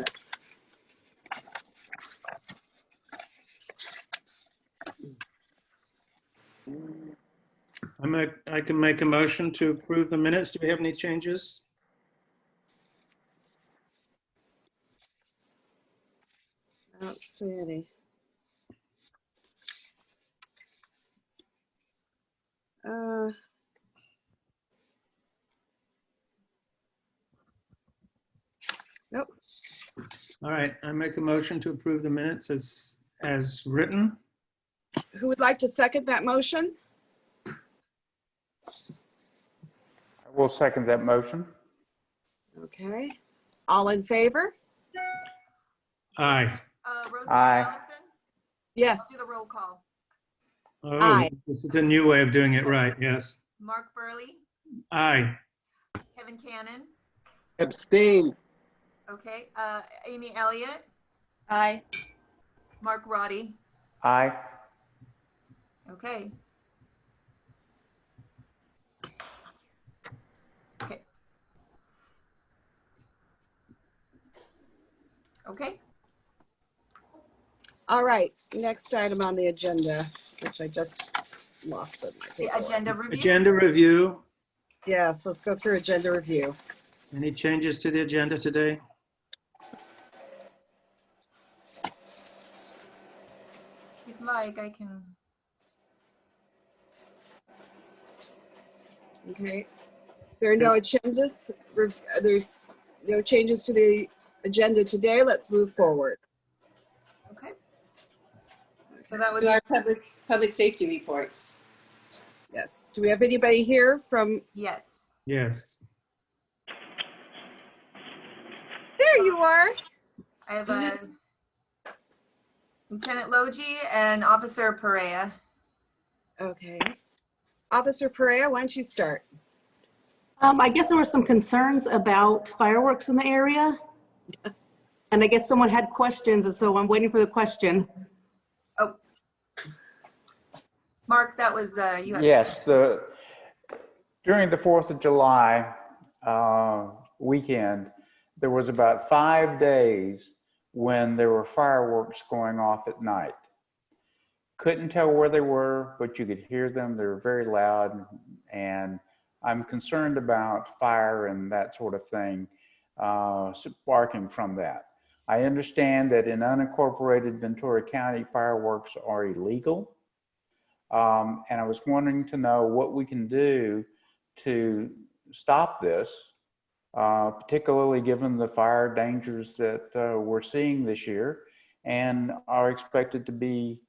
I can make a motion to approve the minutes. Do we have any changes? I don't see any. Nope. All right, I make a motion to approve the minutes as written. Who would like to second that motion? I will second that motion. Okay. All in favor? Aye. Rosa Aye. Allison? Yes. I'll do the roll call. Oh, Aye. this is a new way of doing it right, yes. Mark Burley, Aye. Kevin Cannon, Abstain. okay, Amy Elliott, Aye. Mark Roddy, Aye. okay. Okay. Okay, All right. Next item on the agenda, which I just lost it. the agenda review. Agenda review. Yes, let's go through agenda review. Any changes to the agenda today? If you'd like, I can. Okay. There are no agendas. There's no changes to the agenda today. Let's move forward. Okay. So that would To be, our public safety reports. Yes. Do we have anybody here from? yes. Yes. There you are. I have Lieutenant Logie and Officer Perea. Okay. Officer Perea, why don't you start? I guess there were some concerns about fireworks in the area. And I guess someone had questions, and so I'm waiting for the question. Oh. Mark, that was, you had. Yes, during the 4th of July weekend, there was about 5 days when there were fireworks going off at night. Couldn't tell where they were, but you could hear them. They were very loud, and I'm concerned about fire and that sort of thing sparking from that. I understand that in unincorporated Ventura County, fireworks are illegal. And I was wanting to know what we can do to stop this, particularly given the fire dangers that we're seeing this year and are expected to be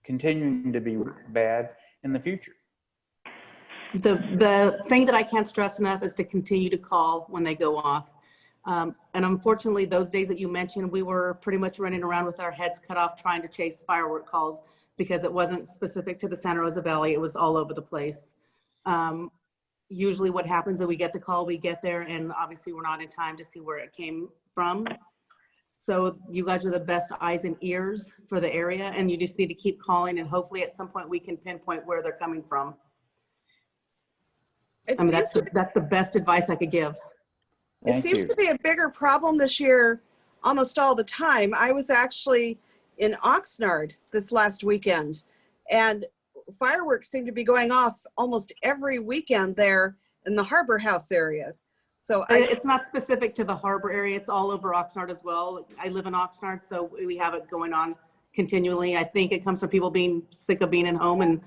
continuing to be bad in the future. The thing that I can't stress enough is to continue to call when they go off. And unfortunately, those days that you mentioned, we were pretty much running around with our heads cut off trying to chase firework calls because it wasn't specific to the Santa Rosa Valley. It was all over the place. Usually what happens is we get the call, we get there, and obviously we're not in time to see where it came from. So you guys are the best eyes and ears for the area, and you just need to keep calling, and hopefully at some point we can pinpoint where they're coming from. I mean, that's the best advice I could give. It seems to be a bigger problem this year almost all the time. I was actually in Oxnard this last weekend, and fireworks seem to be going off almost every weekend there in the Harbor House areas. So it's not specific to the harbor area. It's all over Oxnard as well. I live in Oxnard, so we have it going on continually. I think it comes from people being sick of being at home and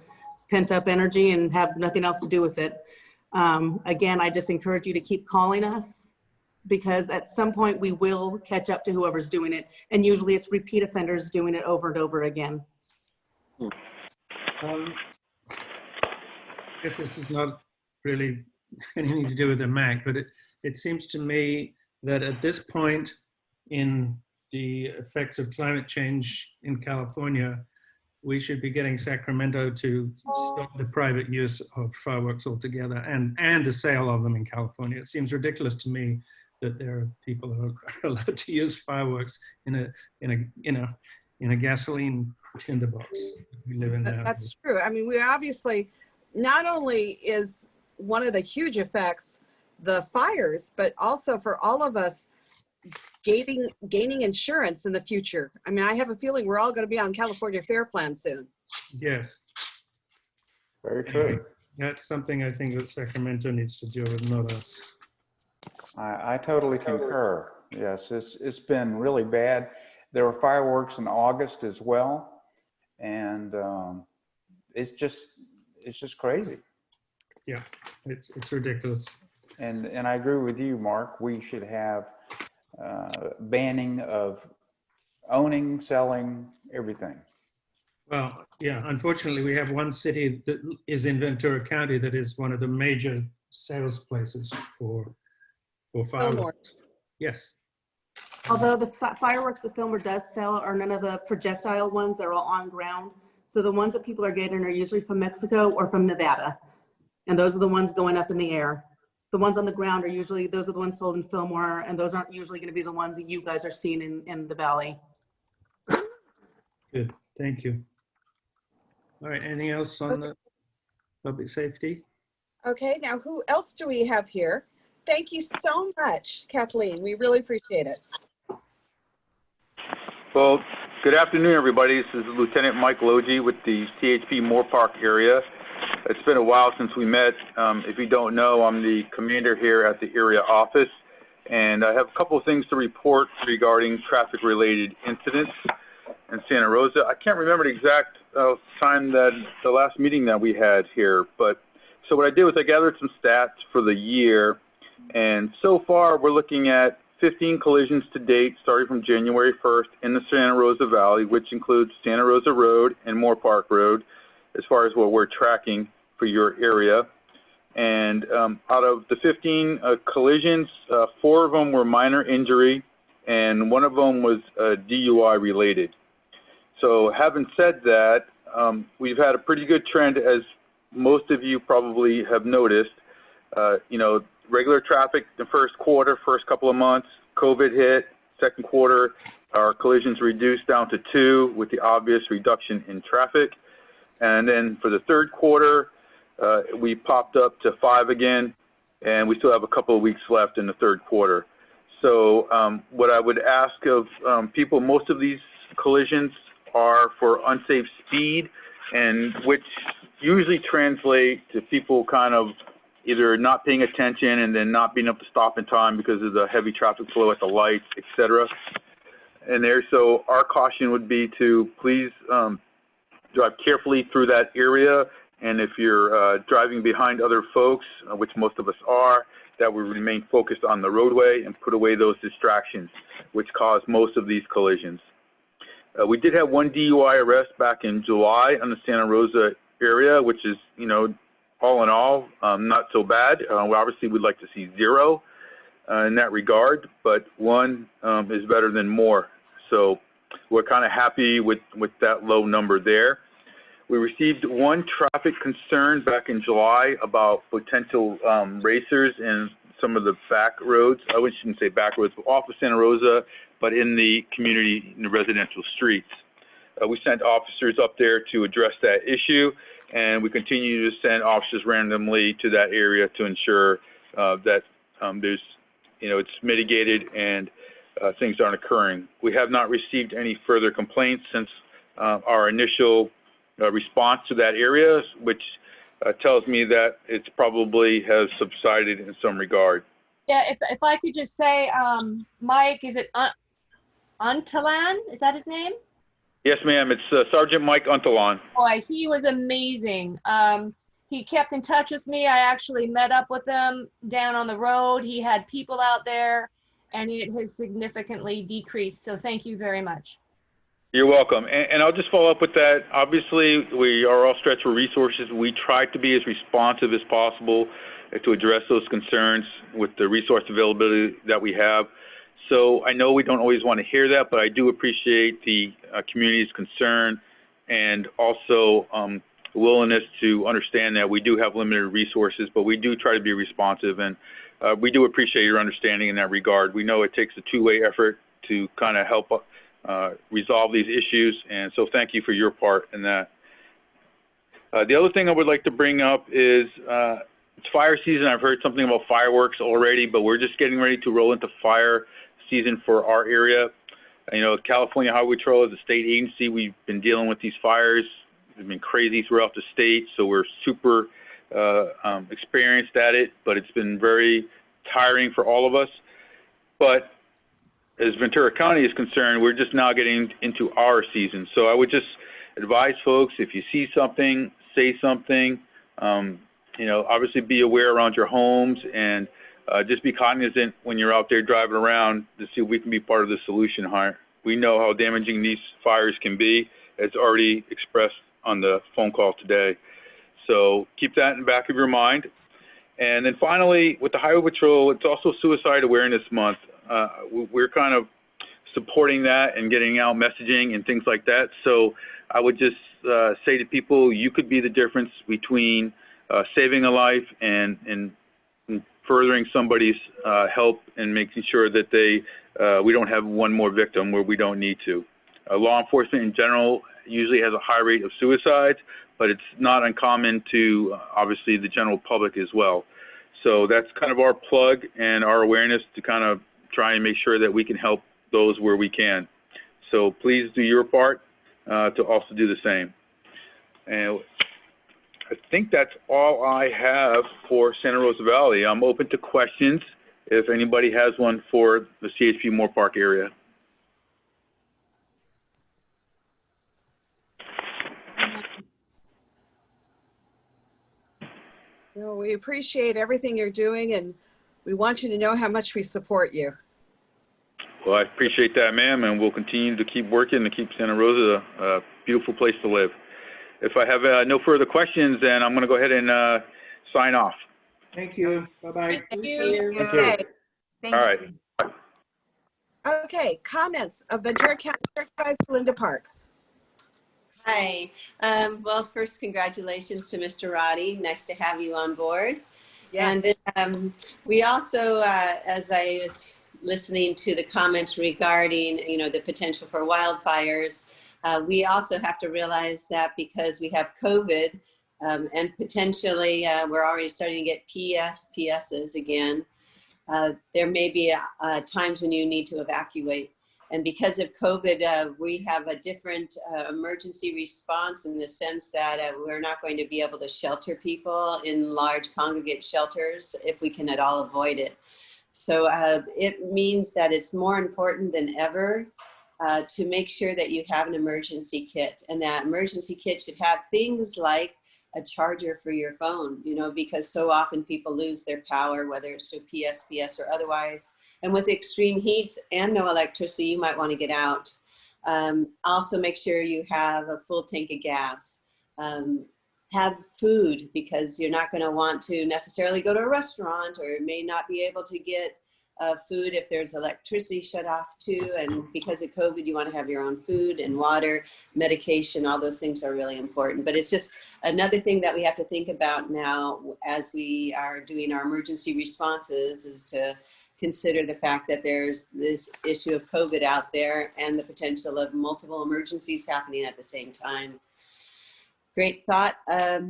pent up energy and have nothing else to do with it. Again, I just encourage you to keep calling us, because at some point we will catch up to whoever's doing it. And usually it's repeat offenders doing it over and over again. I guess this is not really anything to do with the MAC, but it seems to me that at this point in the effects of climate change in California, we should be getting Sacramento to stop the private use of fireworks altogether and the sale of them in California. It seems ridiculous to me that there are people who are allowed to use fireworks in a gasoline tinderbox. We live in now. that's true. I mean, we obviously, not only is one of the huge effects the fires, but also for all of us gaining insurance in the future. I mean, I have a feeling we're all going to be on California Fair Plan soon. Yes. Very true. That's something I think that Sacramento needs to deal with, not us. I totally concur. Yes, it's been really bad. There were fireworks in August as well, and it's just crazy. Yeah, it's ridiculous. And I agree with you, Mark. We should have banning of owning, selling, everything. Well, yeah, unfortunately, we have one city that is in Ventura County that is one of the major sales places for fireworks. Yes. Although the fireworks the Fillmore does sell are none of the projectile ones, they're all on ground. So the ones that people are getting are usually from Mexico or from Nevada. And those are the ones going up in the air. The ones on the ground are usually, those are the ones sold in Fillmore, and those aren't usually going to be the ones that you guys are seeing in the valley. Good, thank you. All right, anything else on the public safety? Okay, now who else do we have here? Thank you so much, Kathleen. We really appreciate it. Well, good afternoon, everybody. This is Lieutenant Mike Logie with the CHP Moore Park area. It's been a while since we met. If you don't know, I'm the commander here at the area office, and I have a couple of things to report regarding traffic-related incidents in Santa Rosa. I can't remember the exact time that the last meeting that we had here, but so what I did was I gathered some stats for the year, and so far we're looking at 15 collisions to date starting from January 1st in the Santa Rosa Valley, which includes Santa Rosa Road and Moore Park Road, as far as what we're tracking for your area. And out of the 15 collisions, 4 of them were minor injury, and 1 of them was DUI related. So having said that, we've had a pretty good trend, as most of you probably have noticed. You know, regular traffic the first quarter, first couple of months, COVID hit, second quarter, our collisions reduced down to 2 with the obvious reduction in traffic. And then for the third quarter, we popped up to 5 again, and we still have a couple of weeks left in the third quarter. So what I would ask of people, most of these collisions are for unsafe speed, and which usually translate to people kind of either not paying attention and then not being able to stop in time because of the heavy traffic flow at the lights, etc. And there, so our caution would be to please drive carefully through that area, and if you're driving behind other folks, which most of us are, that we remain focused on the roadway and put away those distractions which cause most of these collisions. We did have 1 DUI arrest back in July on the Santa Rosa area, which is, you know, all in all, not so bad. Obviously, we'd like to see 0 in that regard, but 1 is better than more. So we're kind of happy with that low number there. We received 1 traffic concern back in July about potential racers in some of the back roads. I shouldn't say back roads, but off of Santa Rosa, but in the community, in the residential streets. We sent officers up there to address that issue, and we continue to send officers randomly to that area to ensure that there's, you know, it's mitigated and things aren't occurring. We have not received any further complaints since our initial response to that area, which tells me that it's probably has subsided in some regard. Yeah, if I could just say, Mike, is it Untalan? Is that his name? Yes, ma'am. It's Sergeant Mike Untalan. Boy, he was amazing. He kept in touch with me. I actually met up with him down on the road. He had people out there, and it has significantly decreased. So thank you very much. You're welcome. And I'll just follow up with that. Obviously, we are all stretched for resources. We try to be as responsive as possible to address those concerns with the resource availability that we have. So I know we don't always want to hear that, but I do appreciate the community's concern and also willingness to understand that we do have limited resources, but we do try to be responsive, and we do appreciate your understanding in that regard. We know it takes a two-way effort to kind of help resolve these issues, and so thank you for your part in that. The other thing I would like to bring up is it's fire season. I've heard something about fireworks already, but we're just getting ready to roll into fire season for our area. You know, California Highway Patrol is a state agency. We've been dealing with these fires. They've been crazy throughout the state, so we're super experienced at it, but it's been very tiring for all of us. But as Ventura County is concerned, we're just now getting into our season. So I would just advise folks, if you see something, say something. You know, obviously be aware around your homes, and just be cognizant when you're out there driving around to see if we can be part of the solution. We know how damaging these fires can be. It's already expressed on the phone call today. So keep that in the back of your mind. And then finally, with the Highway Patrol, it's also Suicide Awareness Month. We're kind of supporting that and getting out messaging and things like that. So I would just say to people, you could be the difference between saving a life and furthering somebody's help and making sure that we don't have one more victim where we don't need to. Law enforcement in general usually has a high rate of suicides, but it's not uncommon to obviously the general public as well. So that's kind of our plug and our awareness to kind of try and make sure that we can help those where we can. So please do your part to also do the same. And I think that's all I have for Santa Rosa Valley. I'm open to questions if anybody has one for the CHP Moore Park area. No, we appreciate everything you're doing, and we want you to know how much we support you. Well, I appreciate that, ma'am, and we'll continue to keep working to keep Santa Rosa a beautiful place to live. If I have no further questions, then I'm going to go ahead and sign off. Thank you. Bye-bye. Thank you. Thank you. Okay. Thank All you. right. Okay, comments of Ventura County Supervisor Linda Parks. Hi. Well, first, congratulations to Mr. Roddy. Nice to have you on board. Yes. And then, we also, as I was listening to the comments regarding, you know, the potential for wildfires, we also have to realize that because we have COVID and potentially we're already starting to get PSs again, there may be times when you need to evacuate. And because of COVID, we have a different emergency response in the sense that we're not going to be able to shelter people in large congregate shelters if we can at all avoid it. So it means that it's more important than ever to make sure that you have an emergency kit, and that emergency kit should have things like a charger for your phone, you know, because so often people lose their power, whether it's to PSPS or otherwise. And with extreme heats and no electricity, you might want to get out. Also make sure you have a full tank of gas. Have food, because you're not going to want to necessarily go to a restaurant, or may not be able to get food if there's electricity shut off too. And because of COVID, you want to have your own food and water, medication, all those things are really important. But it's just another thing that we have to think about now as we are doing our emergency responses, is to consider the fact that there's this issue of COVID out there and the potential of multiple emergencies happening at the same time. Great thought.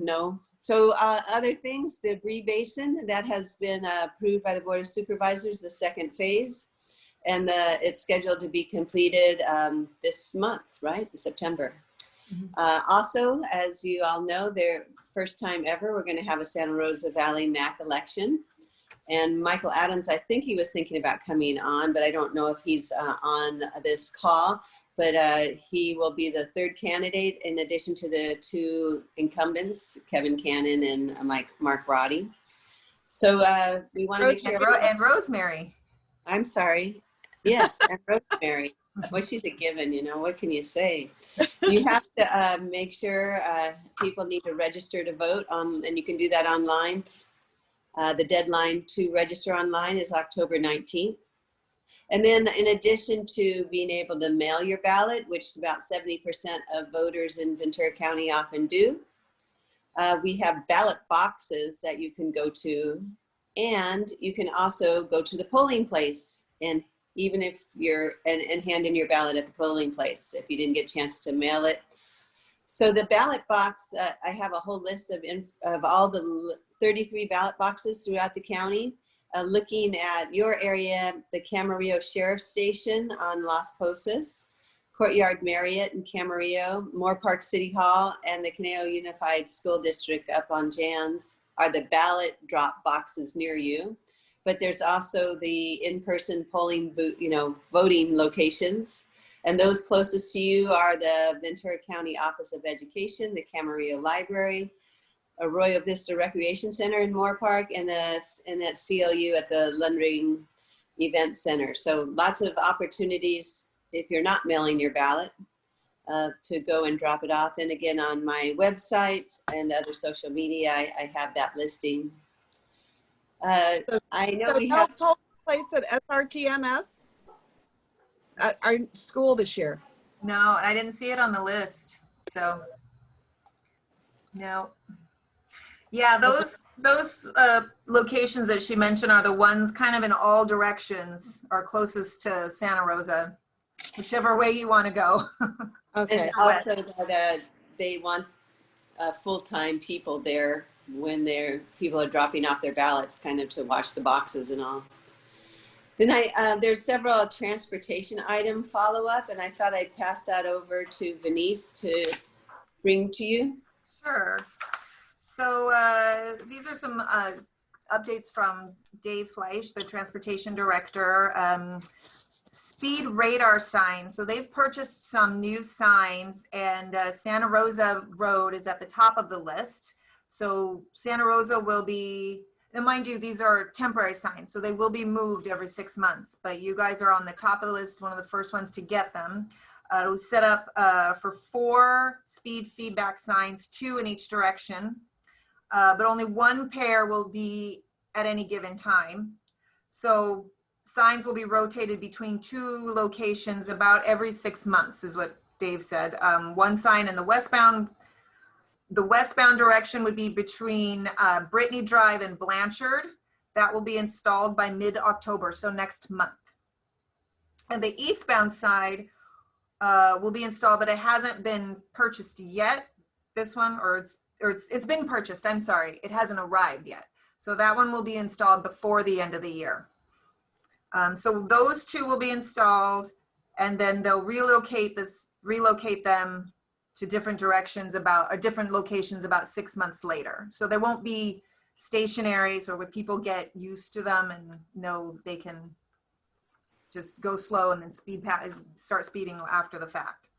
No. So other things, the Bree Basin, that has been approved by the Board of Supervisors, the second phase, and it's scheduled to be completed this month, right? September. Mm-hmm. Also, as you all know, first time ever, we're going to have a Santa Rosa Valley MAC election. And Michael Adams, I think he was thinking about coming on, but I don't know if he's on this call. But he will be the third candidate in addition to the two incumbents, Kevin Cannon and Mark Roddy. So we want to make sure. And Rosemary. I'm sorry. Yes, and Rosemary. Well, she's a given, you know, what can you say? You have to make sure people need to register to vote, and you can do that online. The deadline to register online is October 19th. And then in addition to being able to mail your ballot, which about 70% of voters in Ventura County often do, we have ballot boxes that you can go to, and you can also go to the polling place, and even if you're, and hand in your ballot at the polling place if you didn't get a chance to mail it. So the ballot box, I have a whole list of all the 33 ballot boxes throughout the county. looking at your area, the Camarillo Sheriff Station on Las Posas, Courtyard Marriott in Camarillo, Moore Park City Hall, and the Conejo Unified School District up on Jans are the ballot drop boxes near you. But there's also the in-person polling booth, voting locations. And those closest to you are the Ventura County Office of Education, the Camarillo Library, Arroyo Vista Recreation Center in Moore Park, and that CLU at the Lundring Event Center. So lots of opportunities if you're not mailing your ballot to go and drop it off. And again, on my website and other social media, I have that listing. I know we have no poll place at SRTMS at our school this year. No, I didn't see it on the list, so no. Yeah, those locations that she mentioned are the ones kind of in all directions, are closest to Santa Rosa, whichever way you want to go. Okay. And also that they want full-time people there when people are dropping off their ballots, kind of to watch the boxes and all. Then there's several transportation item follow-up, and I thought I'd pass that over to Venice to bring to you. Sure. So these are some updates from Dave Fleisch, the transportation director. Speed radar signs. So they've purchased some new signs, and Santa Rosa Road is at the top of the list. So Santa Rosa will be, and mind you, these are temporary signs, so they will be moved every 6 months, but you guys are on the top of the list, one of the first ones to get them. It was set up for 4 speed feedback signs, 2 in each direction, but only 1 pair will be at any given time. So signs will be rotated between 2 locations about every 6 months, is what Dave said. 1 sign in the westbound direction would be between Brittany Drive and Blanchard. That will be installed by mid-October, so next month. And the eastbound side will be installed, but it hasn't been purchased yet. This one, or it's been purchased, I'm sorry. It hasn't arrived yet. So that one will be installed before the end of the year. So those 2 will be installed, and then they'll relocate them to different directions different locations about 6 months later. So there won't be stationaries, or where people get used to them and know they can just go slow and then start speeding after the fact.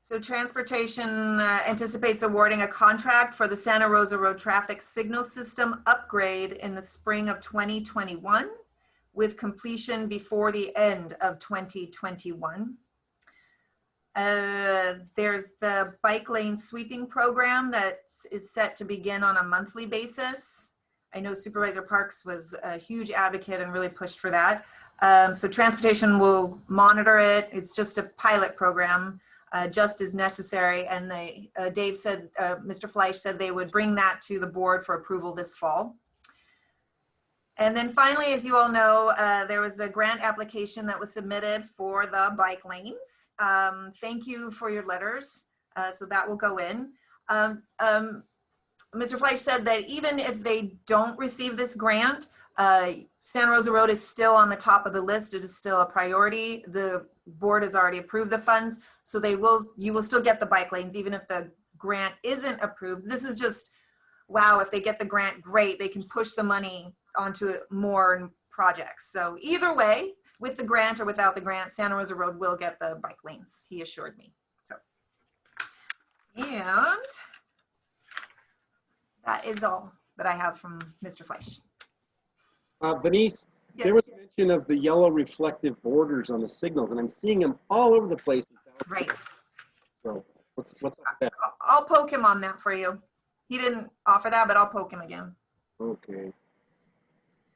So transportation anticipates awarding a contract for the Santa Rosa Road traffic signal system upgrade in the spring of 2021, with completion before the end of 2021. There's the bike lane sweeping program that is set to begin on a monthly basis. I know Supervisor Parks was a huge advocate and really pushed for that. So transportation will monitor it. It's just a pilot program. Just as necessary, and Dave said, Mr. Fleisch said they would bring that to the board for approval this fall. And then finally, as you all know, there was a grant application that was submitted for the bike lanes. Thank you for your letters. So that will go in. Mr. Fleisch said that even if they don't receive this grant, Santa Rosa Road is still on the top of the list. It is still a priority. The board has already approved the funds, so you will still get the bike lanes even if the grant isn't approved. This is just, wow, if they get the grant, great. They can push the money onto more projects. So either way, with the grant or without the grant, Santa Rosa Road will get the bike lanes, he assured me. So, and that is all that I have from Mr. Fleisch. Venice, Yes. there was mention of the yellow reflective borders on the signals, and I'm seeing them all over the place. Right. So what's up with that? I'll poke him on that for you. He didn't offer that, but I'll poke him again. Okay.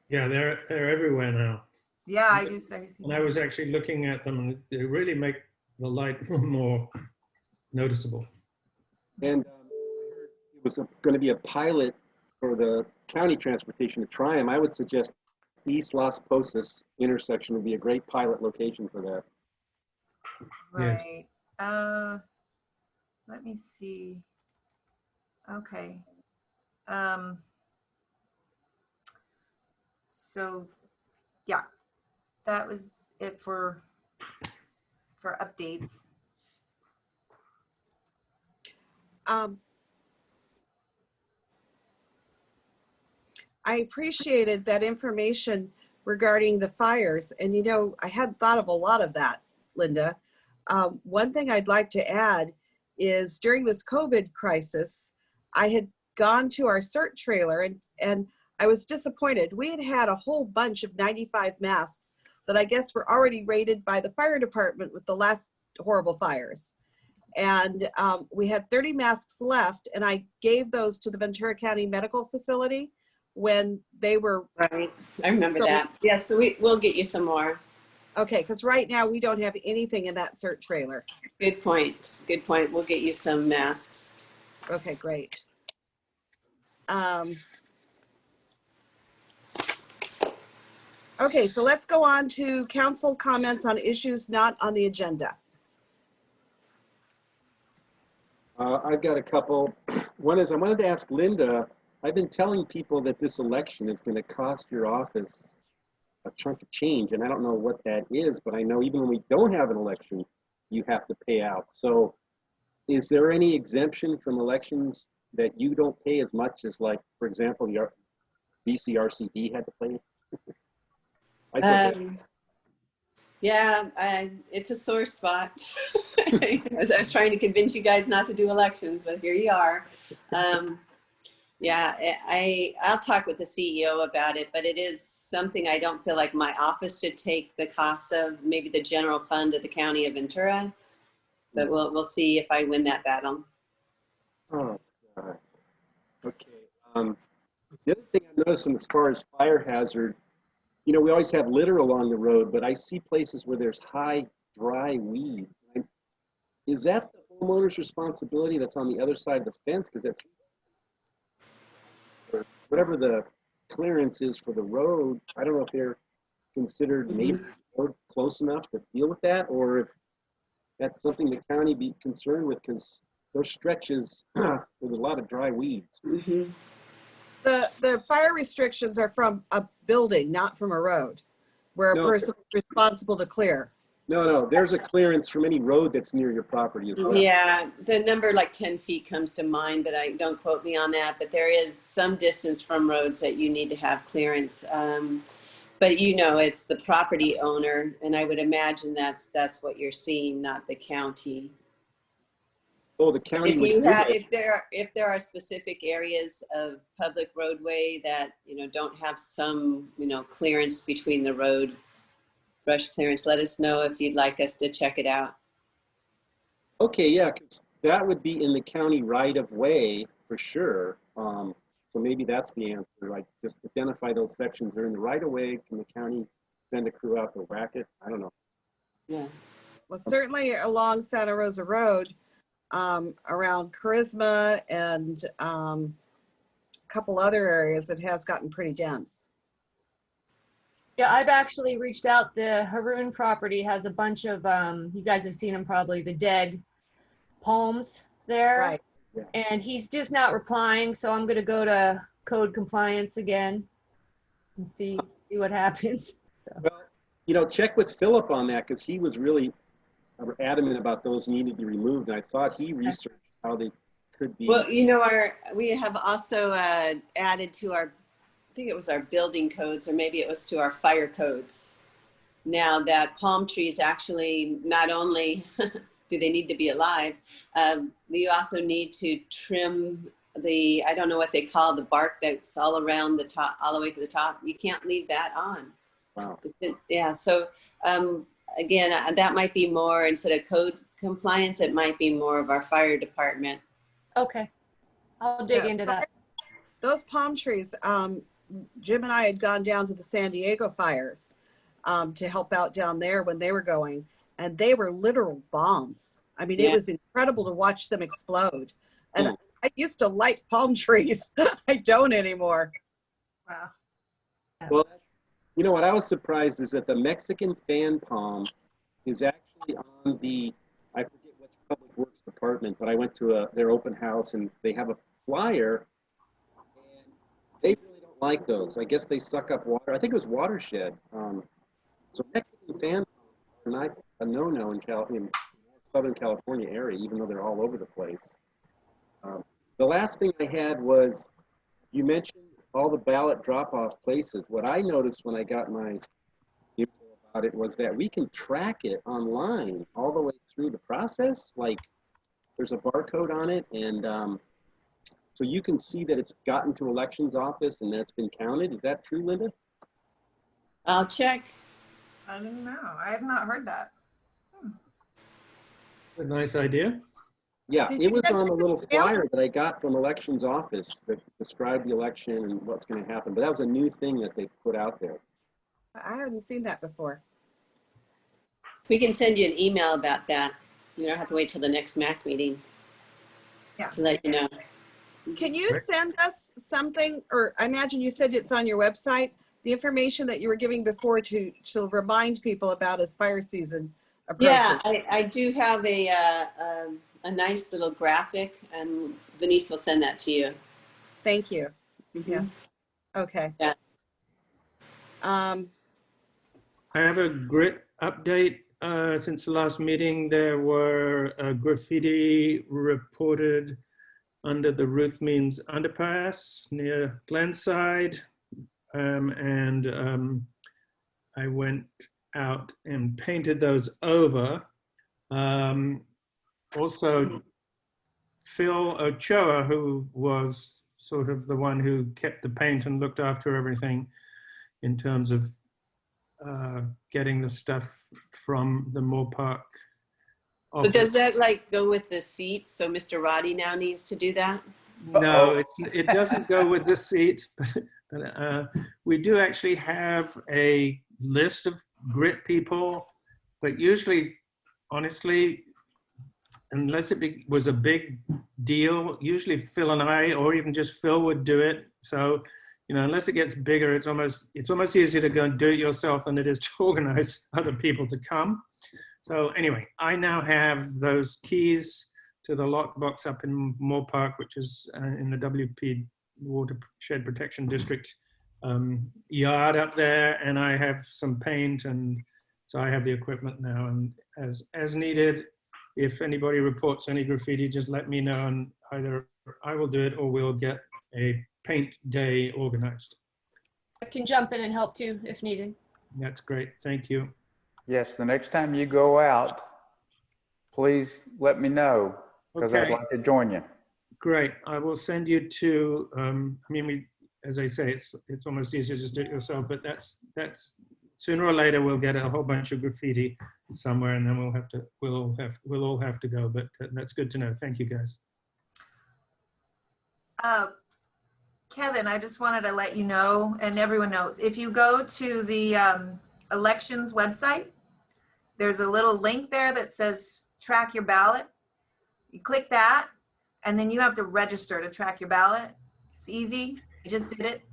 Yeah, they're everywhere now. Yeah, I do say. And I was actually looking at them, and they really make the light more noticeable. And I heard it was going to be a pilot for the county transportation to try them. I would suggest East Las Posas intersection would be a great pilot location for that. Right. Let me see. Okay. So yeah, that was it for updates. I appreciated that information regarding the fires. And you know, I hadn't thought of a lot of that, Linda. One thing I'd like to add is during this COVID crisis, I had gone to our CERT trailer and I was disappointed. We had had a whole bunch of 95 masks that I guess were already rated by the fire department with the last horrible fires. And we had 30 masks left, and I gave those to the Ventura County Medical Facility when they were. Right, I remember that. Yeah, so we'll get you some more. Okay, because right now we don't have anything in that CERT trailer. Good point, good point. We'll get you some masks. Okay, great. Okay, so let's go on to council comments on issues not on the agenda. I've got a couple. One is I wanted to ask Linda, I've been telling people that this election is going to cost your office a chunk of change, and I don't know what that is, but I know even when we don't have an election, you have to pay out. So is there any exemption from elections that you don't pay as much as, like, for example, your VCRCD had to pay? Yeah, it's a sore spot. As I was trying to convince you guys not to do elections, but here you are. Yeah, I'll talk with the CEO about it, but it is something I don't feel like my office should take the cost of, maybe the general fund of the county of Ventura. But we'll see if I win that battle. Oh, God. Okay. The other thing I'm noticing as far as fire hazard, you know, we always have litter along the road, but I see places where there's high, dry weeds. Is that the homeowner's responsibility that's on the other side of the fence? Because that's whatever the clearance is for the road. I don't know if they're considered maybe close enough to deal with that, or if that's something the county be concerned with, because those stretches, there's a lot of dry weeds. Mm-hmm. The fire restrictions are from a building, not from a road, where a person is responsible to clear. No, there's a clearance from any road that's near your property as well. Yeah, the number like 10 feet comes to mind, but don't quote me on that. But there is some distance from roads that you need to have clearance. But you know, it's the property owner, and I would imagine that's what you're seeing, not the county. Oh, the county. If there are specific areas of public roadway that, you know, don't have some, you know, clearance between the road, brush clearance, let us know if you'd like us to check it out. Okay, yeah, because that would be in the county right of way for sure. So maybe that's the answer. Like, just identify those sections that are in the right of way. Can the county send a crew out to whack it? I don't know. Yeah. Well, certainly along Santa Rosa Road, around Charisma and a couple other areas, it has gotten pretty dense. Yeah, I've actually reached out. The Haroon property has a bunch of, you guys have seen them probably, the dead palms there. Right. Yeah. And he's just not replying, so I'm gonna go to code compliance again and see what happens. So. Well, you know, check with Philip on that, because he was really adamant about those needing to be removed, and I thought he researched how they could be. Well, you know, we have also added to our, I think it was our building codes, or maybe it was to our fire codes, now that palm trees actually not only do they need to be alive, we also need to trim the, I don't know what they call the bark that's all around the top, all the way to the top. You can't leave that on. Wow. Yeah, so again, that might be more, instead of code compliance, it might be more of our fire department. Okay, I'll dig into that. Those palm trees, Jim and I had gone down to the San Diego fires to help out down there when they were going, and they were literal bombs. I mean, it was incredible to watch them explode. And I used to like palm trees. I don't anymore. Wow. Well, you know what I was surprised is that the Mexican fan palm is actually on the, I forget which public works department, but I went to their open house, and they have a flyer, and they really don't like those. I guess they suck up water. I think it was watershed. So Mexican fan are not a no-no in Southern California area, even though they're all over the place. The last thing I had was, you mentioned all the ballot drop-off places. What I noticed when I got my info about it was that we can track it online all the way through the process. Like, there's a barcode on it, and so you can see that it's gotten to elections office and that's been counted. Is that true, Linda? I'll check. I don't know. I have not heard that. A nice idea. Yeah, Did it you was send on the it little in the mail? flyer that I got from elections office that described the election and what's going to happen. But that was a new thing that they put out there. I haven't seen that before. We can send you an email about that. You don't have to wait till the next MAC meeting Yeah. to let you know. Can you send us something, or I imagine you said it's on your website, the information that you were giving before to remind people about as fire season approaches? Yeah, I do have a nice little graphic, and Venice will send that to you. Thank you. Mhm. Yes. Okay. Yeah. I have a grit update. Since the last meeting, there were graffiti reported under the Ruth Means underpass near Glenside. I went out and painted those over. Also, Phil Ochoa, who was sort of the one who kept the paint and looked after everything in terms of getting the stuff from the Moore Park office. But does that like go with the seat? So Mr. Roddy now needs to do that? No, it doesn't go with the seat, but we do actually have a list of grit people, but usually, honestly, unless it was a big deal, usually Phil and I, or even just Phil, would do it. So, you know, unless it gets bigger, it's almost easier to go and do it yourself than it is to organize other people to come. So anyway, I now have those keys to the lockbox up in Moore Park, which is in the WP Watershed Protection District yard up there, and I have some paint, and so I have the equipment now. And as needed, if anybody reports any graffiti, just let me know, and either I will do it or we'll get a paint day organized. I can jump in and help too if needed. That's great. Thank you. Yes, the next time you go out, please let me know, because I'd Okay. like to join you. Great. I will send you to, as I say, it's almost easier to just do it yourself, but that's sooner or later we'll get a whole bunch of graffiti somewhere, and then we'll all have to go, but that's good to know. Thank you, guys. Kevin, I just wanted to let you know, and everyone knows, if you go to the elections website, there's a little link there that says track your ballot. You click that, and then you have to register to track your ballot. It's easy. I just did it.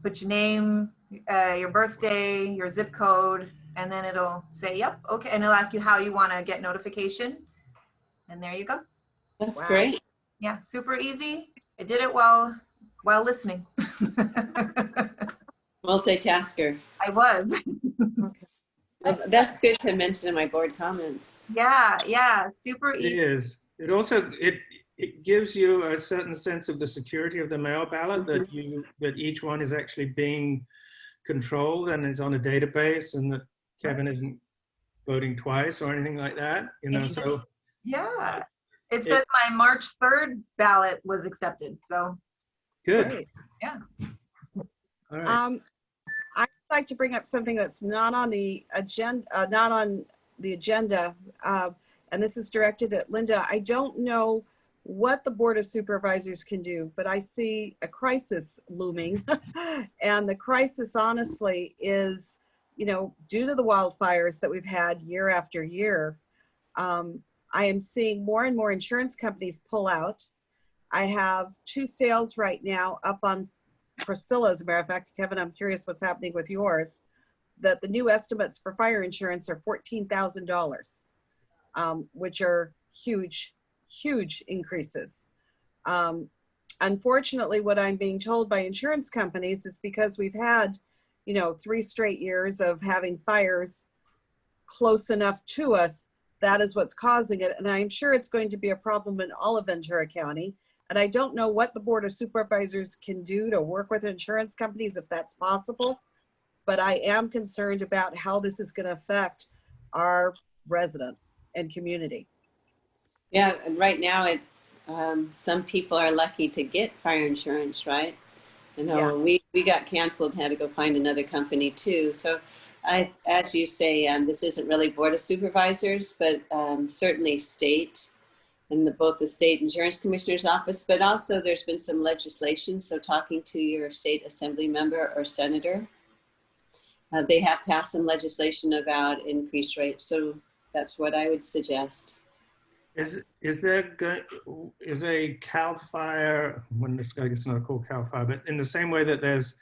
Put your name, your birthday, your zip code, and then it'll say, yep, okay. And it'll ask you how you want to get notification. And there you go. That's Wow. great. Yeah, super easy. I did it while listening. Multitasker. I was. Well, that's good to mention in my board comments. Yeah, super It easy. is. It also, it gives you a certain sense of the security of the mail ballot, that each one is actually being controlled and is on a database, and that Kevin isn't voting twice or anything like that, you know, so. Yeah. It says my March 3rd ballot was accepted, so. Good. Great. Yeah. All right. I'd like to bring up something that's not on the agenda, and this is directed at Linda. I don't know what the Board of Supervisors can do, but I see a crisis looming. And the crisis, honestly, is, you know, due to the wildfires that we've had year after year. I am seeing more and more insurance companies pull out. I have 2 sales right now up on Priscilla, as a matter of fact. Kevin, I'm curious what's happening with yours, that the new estimates for fire insurance are $14,000, which are huge increases. unfortunately, what I'm being told by insurance companies is because we've had, 3 straight years of having fires close enough to us, that is what's causing it. And I'm sure it's going to be a problem in all of Ventura County. And I don't know what the Board of Supervisors can do to work with insurance companies if that's possible. But I am concerned about how this is going to affect our residents and community. Yeah, and right now it's some people are lucky to get fire insurance, right? You know, we got canceled and had to go find another company too. So as you say, this isn't really Board of Supervisors, but certainly state and both the state insurance commissioner's office, but also there's been some legislation. So talking to your state assembly member or senator, they have passed some legislation about increased rates. So that's what I would suggest. Is a CAL FIRE, when this guy gets not called CAL FIRE, but in the same way that there's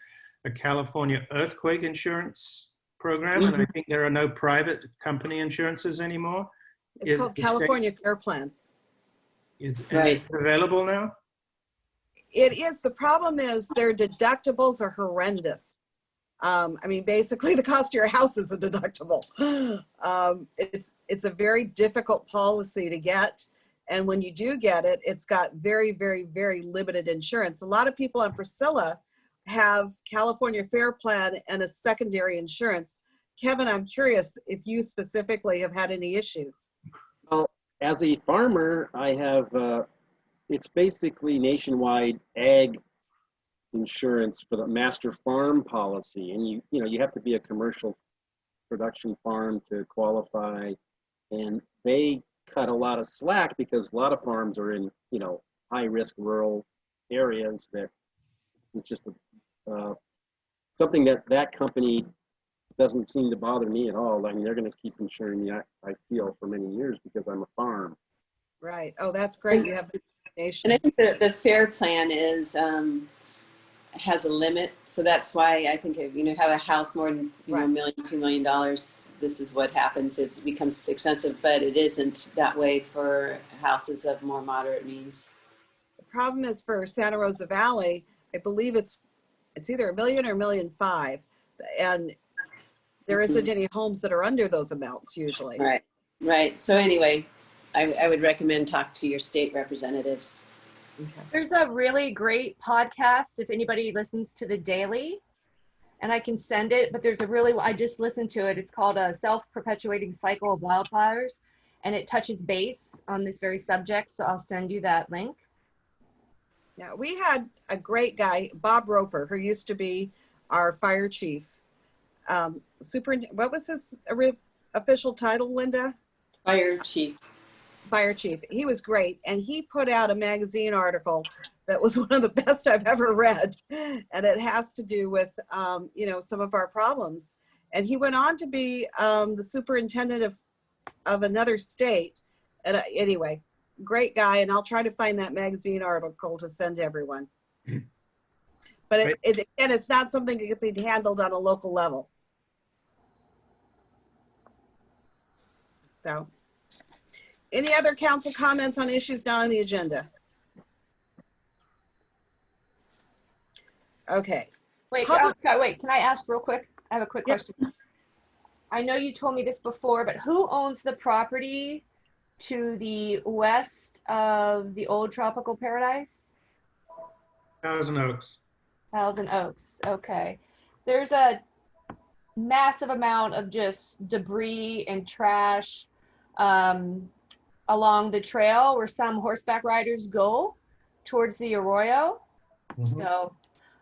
a California earthquake insurance program, and I think there are no private company insurances anymore. It's called California Fair Plan. Is Right. it available now? It is. The problem is their deductibles are horrendous. I mean, basically the cost of your house is a deductible. It's a very difficult policy to get. And when you do get it, it's got very, very, very limited insurance. A lot of people on Priscilla have California Fair Plan and a secondary insurance. Kevin, I'm curious if you specifically have had any issues. Well, as a farmer, I have, it's basically nationwide ag insurance for the master farm policy. And you have to be a commercial production farm to qualify. And they cut a lot of slack because a lot of farms are in, high risk rural areas that it's just something that company doesn't seem to bother me at all. I mean, they're going to keep insuring me, I feel, for many years because I'm a farm. Right. Oh, that's great. You have the information. And I think the FAIR Plan is has a limit, so that's why I think if you have a house more than $1 million, $2 million, this is what happens. It becomes expensive, but it isn't that way for houses of more moderate means. The problem is for Santa Rosa Valley, I believe it's either $1 million or $1.5 million, and there isn't any homes that are under those amounts usually. Right. So anyway, I would recommend talk to your state representatives. Okay. There's a really great podcast if anybody listens to the Daily, and I can send it, but I just listened to it. It's called A Self-Perpetuating Cycle of Wildfires, and it touches base on this very subject, so I'll send you that link. Now, we had a great guy, Bob Roper, who used to be our fire chief. What was his official title, Linda? Fire chief. Fire chief. He was great, and he put out a magazine article that was one of the best I've ever read, and it has to do with some of our problems. And he went on to be the superintendent of another state. And anyway, great guy, and I'll try to find that magazine article to send to everyone. But again, it's not something that can be handled on a local level. So. Any other council comments on issues not on the agenda? Okay. Wait, can I ask real quick? I have a quick question. I know you told me this before, but who owns the property to the west of the old Tropical Paradise? Thousand Oaks. Thousand Oaks, okay. There's a massive amount of just debris and trash along the trail where some horseback riders go towards the arroyo. Mm-hmm. So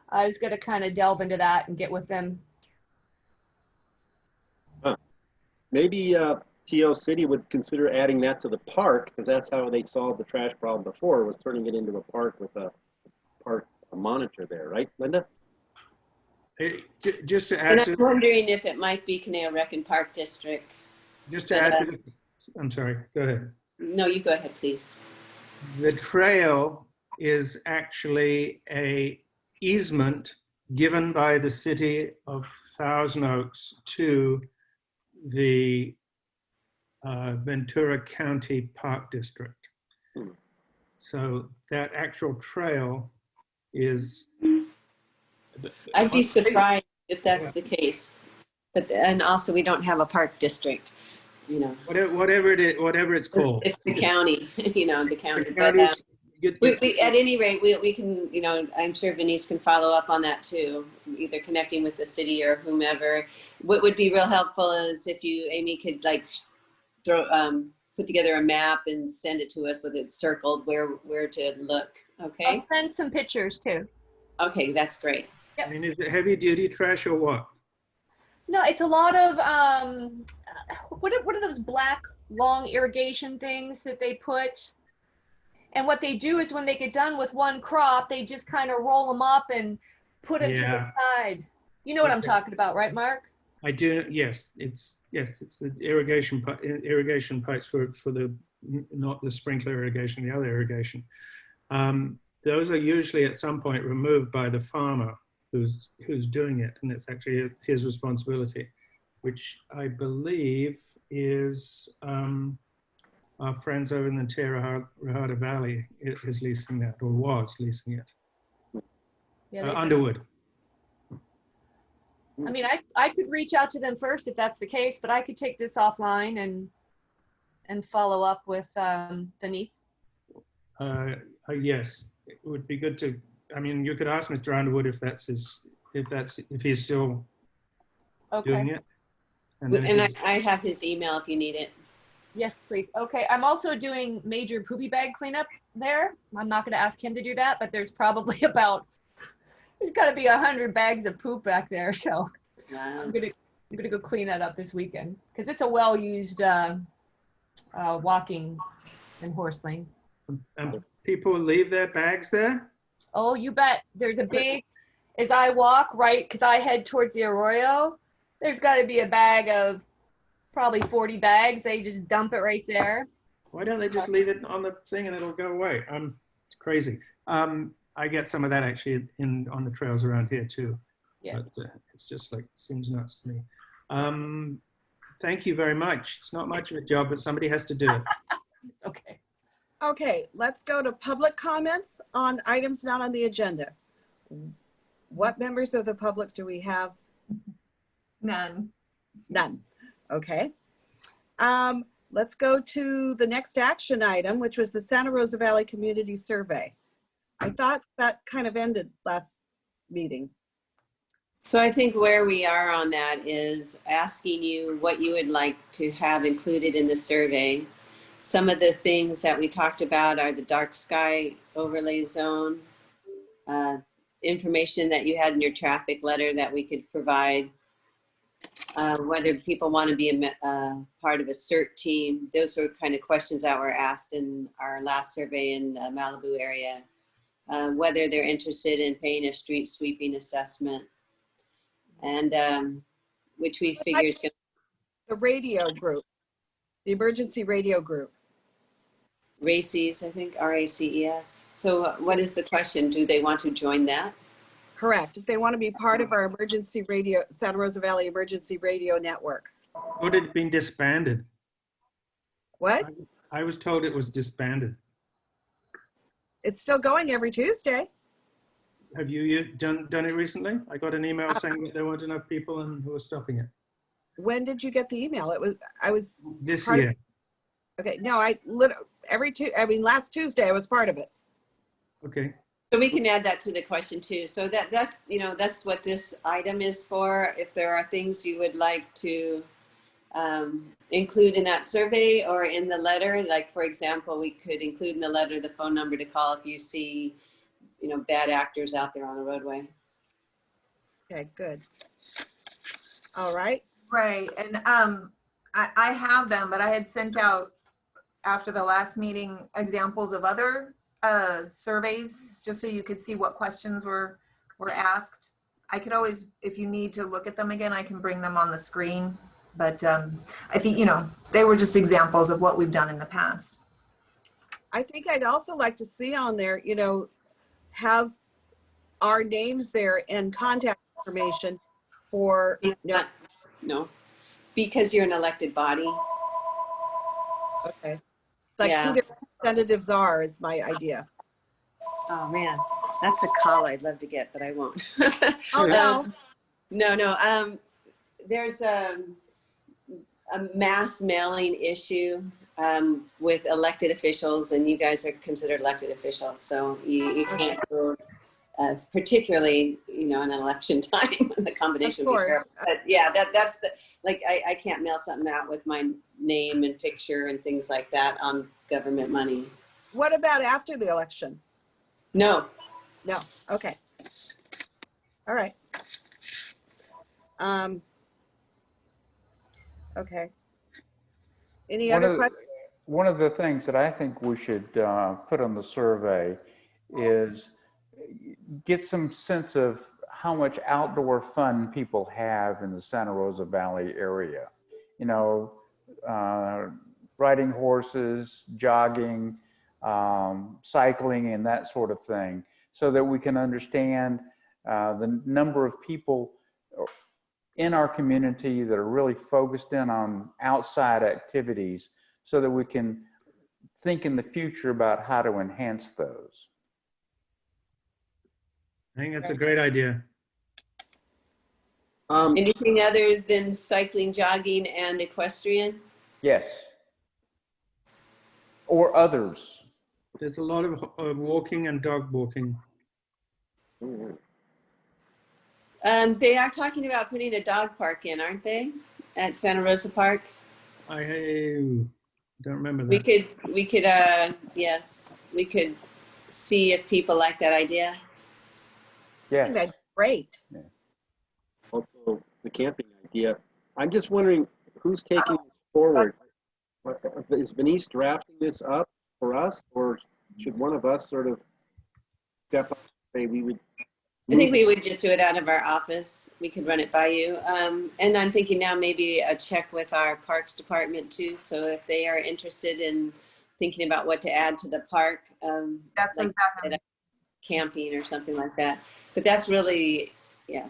I was going to kind of delve into that and get with them. Maybe TO City would consider adding that to the park, because that's how they solved the trash problem before, was turning it into a park with a monitor there, right, Linda? Just to add And I'm wondering if it might be Canal Rec and Park District. Just to add to I'm sorry, go ahead. No, you go ahead, please. The trail is actually a easement given by the city of Thousand Oaks to the Ventura County Park District. So that actual trail is. I'd be surprised if that's Yeah. the case. But, and also we don't have a park district, you know. Whatever it is, whatever it's called. It's the county, you know, the county. The But county, we, at any rate, we can, you know, I'm sure Denise can follow up on that too, either connecting with the city or whomever. What would be real helpful is if you, Amy, could like throw, put together a map and send it to us with it circled where to look. Okay. I'll send some pictures too. Okay, that's great. I mean, is it heavy duty trash or what? No, it's a lot of, what are those black long irrigation things that they put? And what they do is when they get done with one crop, they just kind of roll them up and put them to the side. You know what I'm talking about, right, Mark? I do. Yes, it's the irrigation pipes for the, not the sprinkler irrigation, the other irrigation. Those are usually at some point removed by the farmer who's doing it, and it's actually his responsibility, which I believe is our friends over in the Terra Valley is leasing that, or was leasing it. Yeah, Underwood. I mean, I could reach out to them first if that's the case, but I could take this offline and follow up with Denise. Yes, it would be good to. I mean, you could ask Mr. Underwood if he's still doing it. And I have his email if you need it. Yes, please. Okay, I'm also doing major poopy bag cleanup there. I'm not going to ask him to do that, but there's probably there's got to be 100 bags of poop back there. So Wow. I'm gonna go clean that up this weekend because it's a well-used walking and horse lane. And people leave their bags there? Oh, you bet. There's a big, as I walk right, because I head towards the Arroyo, there's got to be a bag of probably 40 bags. They just dump it right there. Why don't they just leave it on the thing and it'll go away? It's crazy. I get some of that actually on the trails around here too. Yeah. But it's just like, seems nuts to me. Thank you very much. It's not much of a job, but somebody has to do it. Okay. Okay, let's go to public comments on items not on the agenda. What members of the public do we have? None. None. Okay. Let's go to the next action item, which was the Santa Rosa Valley Community Survey. I thought that kind of ended last meeting. So I think where we are on that is asking you what you would like to have included in the survey. Some of the things that we talked about are the dark sky overlay zone, information that you had in your traffic letter that we could provide, whether people want to be a part of a CERT team. Those were kind of questions that were asked in our last survey in Malibu area, whether they're interested in paying a street sweeping assessment, and which we figure is going to. The radio group, the emergency radio group. RACES, I think, RACES. So what is the question? Do they want to join that? Correct. If they want to be part of our emergency radio, Santa Rosa Valley Emergency Radio Network. Or had it been disbanded? What? I was told it was disbanded. It's still going every Tuesday. Have you done it recently? I got an email saying that there weren't enough people and who were stopping it. When did you get the email? I was This part of- year. Okay, no, last Tuesday I was part of it. Okay. So we can add that to the question too. So that's what this item is for. If there are things you would like to include in that survey or in the letter, like for example, we could include in the letter the phone number to call if you see, bad actors out there on the roadway. Okay, good. All right. Right, and I have them, but I had sent out after the last meeting examples of other surveys, just so you could see what questions were asked. I could always, if you need to look at them again, I can bring them on the screen. But I think, they were just examples of what we've done in the past. I think I'd also like to see on there, have our names there and contact information for. No, because you're an elected body. Okay. Like Yeah. who their representatives are is my idea. Oh man. That's a call I'd love to get, but I won't. Oh, no. No. There's a mass mailing issue with elected officials, and you guys are considered elected officials, so you can't go, particularly, in an election time when the combination would be terrible. But yeah, that's the, like, I can't mail something out with my name and picture and things like that on government money. What about after the election? No. No. Okay. All right. Okay. Any other questions? One of the things that I think we should put on the survey is get some sense of how much outdoor fun people have in the Santa Rosa Valley area. Riding horses, jogging, cycling, and that sort of thing, so that we can understand the number of people in our community that are really focused in on outside activities, so that we can think in the future about how to enhance those. I think that's a great idea. Anything other than cycling, jogging, and equestrian? Yes. Or others. There's a lot of walking and dog walking. They are talking about putting a dog park in, aren't they? At Santa Rosa Park? I don't remember that. Yes, we could see if people like that idea. Yeah. I think that's great. Yeah. Also, the camping idea. I'm just wondering who's taking this forward. Is Venice drafting this up for us, or should one of us sort of step up and say we would? I think we would just do it out of our office. We could run it by you. And I'm thinking now maybe a check with our parks department too. So if they are interested in thinking about what to add to the park, That's like exactly. camping or something like that. But that's really, yeah,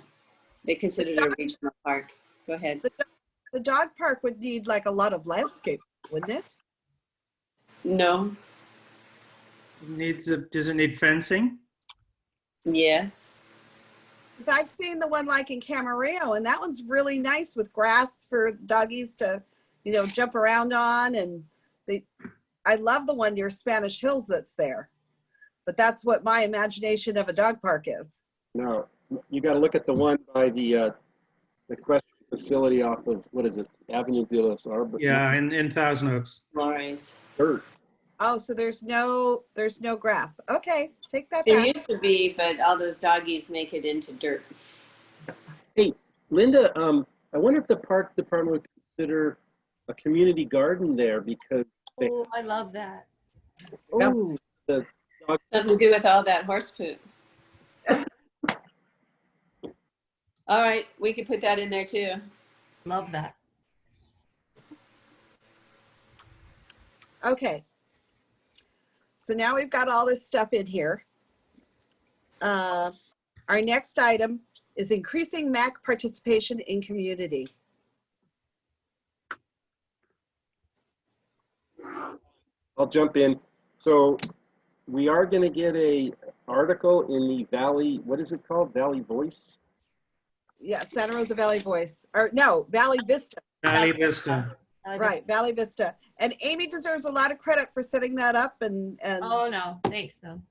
they consider it a regional park. Go ahead. The dog park would need like a lot of landscape, wouldn't it? No. Does it need fencing? Yes. Because I've seen the one like in Camarillo, and that one's really nice with grass for doggies to, jump around on. And I love the one near Spanish Hills that's there. But that's what my imagination of a dog park is. No, you got to look at the one by the equestrian facility off of, what is it, Avenue de los Arbores? Yeah, in Thousand Oaks. Flores. Dirt. Oh, so there's no grass. Okay, take that There back. used to be, but all those doggies make it into dirt. Hey, Linda, I wonder if the park department would consider a community garden there, because they Oh, I love that. have Ooh. the dog. Something to do with all that horse poop. All right, we could put that in there too. Love that. Okay. So now we've got all this stuff in here. Our next item is increasing MAC participation in community. I'll jump in. So we are going to get a article in the Valley, what is it called? Valley Voice? Yeah, Santa Rosa Valley Voice, or no, Valley Vista. Valley Vista. Right, Valley Vista. And Amy deserves a lot of credit for setting that up and Oh, no, thanks, though.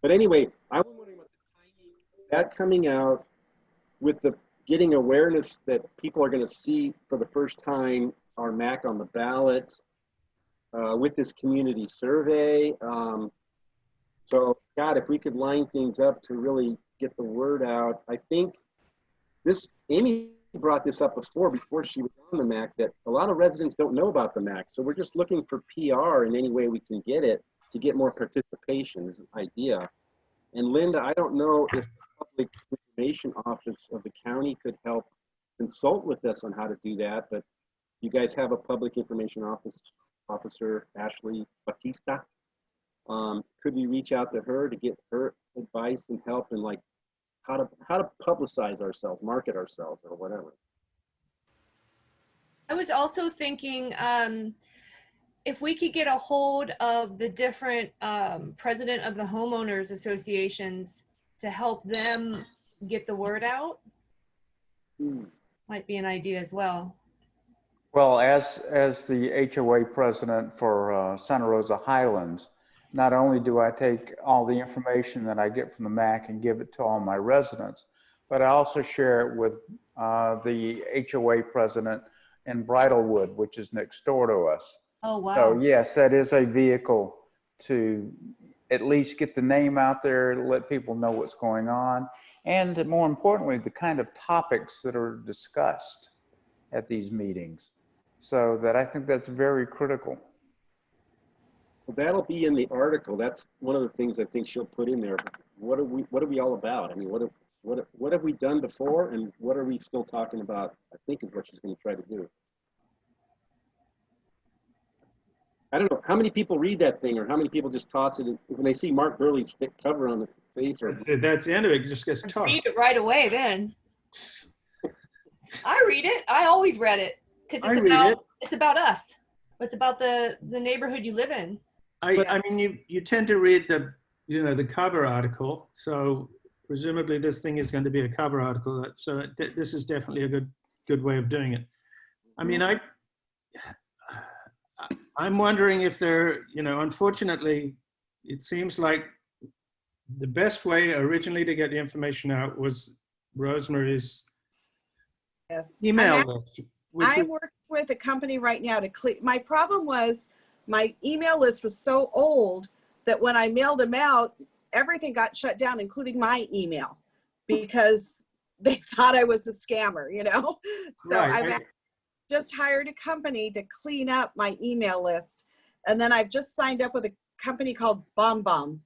But anyway, I was wondering about the timing of that coming out with the getting awareness that people are going to see for the first time our MAC on the ballot with this community survey. So, God, if we could line things up to really get the word out, I think Amy brought this up before she was on the MAC, that a lot of residents don't know about the MAC. So we're just looking for PR in any way we can get it to get more participation is the idea. And Linda, I don't know if the Public Information Office of the county could help consult with us on how to do that, but you guys have a Public Information Officer, Ashley Batista. Could we reach out to her to get her advice and help in like how to publicize ourselves, market ourselves, or whatever? I was also thinking, if we could get a hold of the different president of the homeowners associations to help them get the word out, might be an idea as well. Well, as the HOA president for Santa Rosa Highlands, not only do I take all the information that I get from the MAC and give it to all my residents, but I also share it with the HOA president in Bridlewood, which is next door to us. Oh, wow. So yes, that is a vehicle to at least get the name out there, let people know what's going on, and more importantly, the kind of topics that are discussed at these meetings. So that I think that's very critical. Well, that'll be in the article. That's one of the things I think she'll put in there. What are we all about? I mean, what have we done before, and what are we still talking about? I think is what she's going to try to do. I don't know how many people read that thing, or how many people just toss it when they see Mark Burley's cover on the face. Or That's the end of it. It just gets Read tossed. it right away then. I read it. I always read it because it's about us. It's about the neighborhood you live in. I mean, you tend to read the cover article, so presumably this thing is going to be a cover article. So this is definitely a good way of doing it. I mean, I'm wondering if unfortunately, it seems like the best way originally to get the information out was Rosemary's email list. I'm working with a company right now to clean. My problem was my email list was so old that when I mailed them out, everything got shut down, including my email, because they thought I was a scammer, So Right. I've just hired a company to clean up my email list. And then I've just signed up with a company called BombBomb,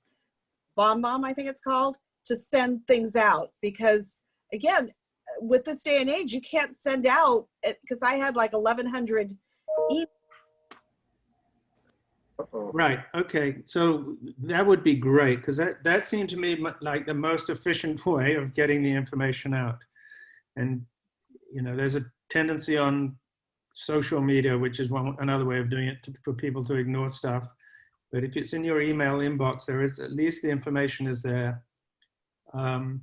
I think it's called, to send things out. Because again, with this day and age, you can't send out, because I had like 1,100 emails. Right. Okay. So that would be great, because that seemed to me like the most efficient way of getting the information out. And there's a tendency on social media, which is another way of doing it, for people to ignore stuff. But if it's in your email inbox, there is at least the information is there. I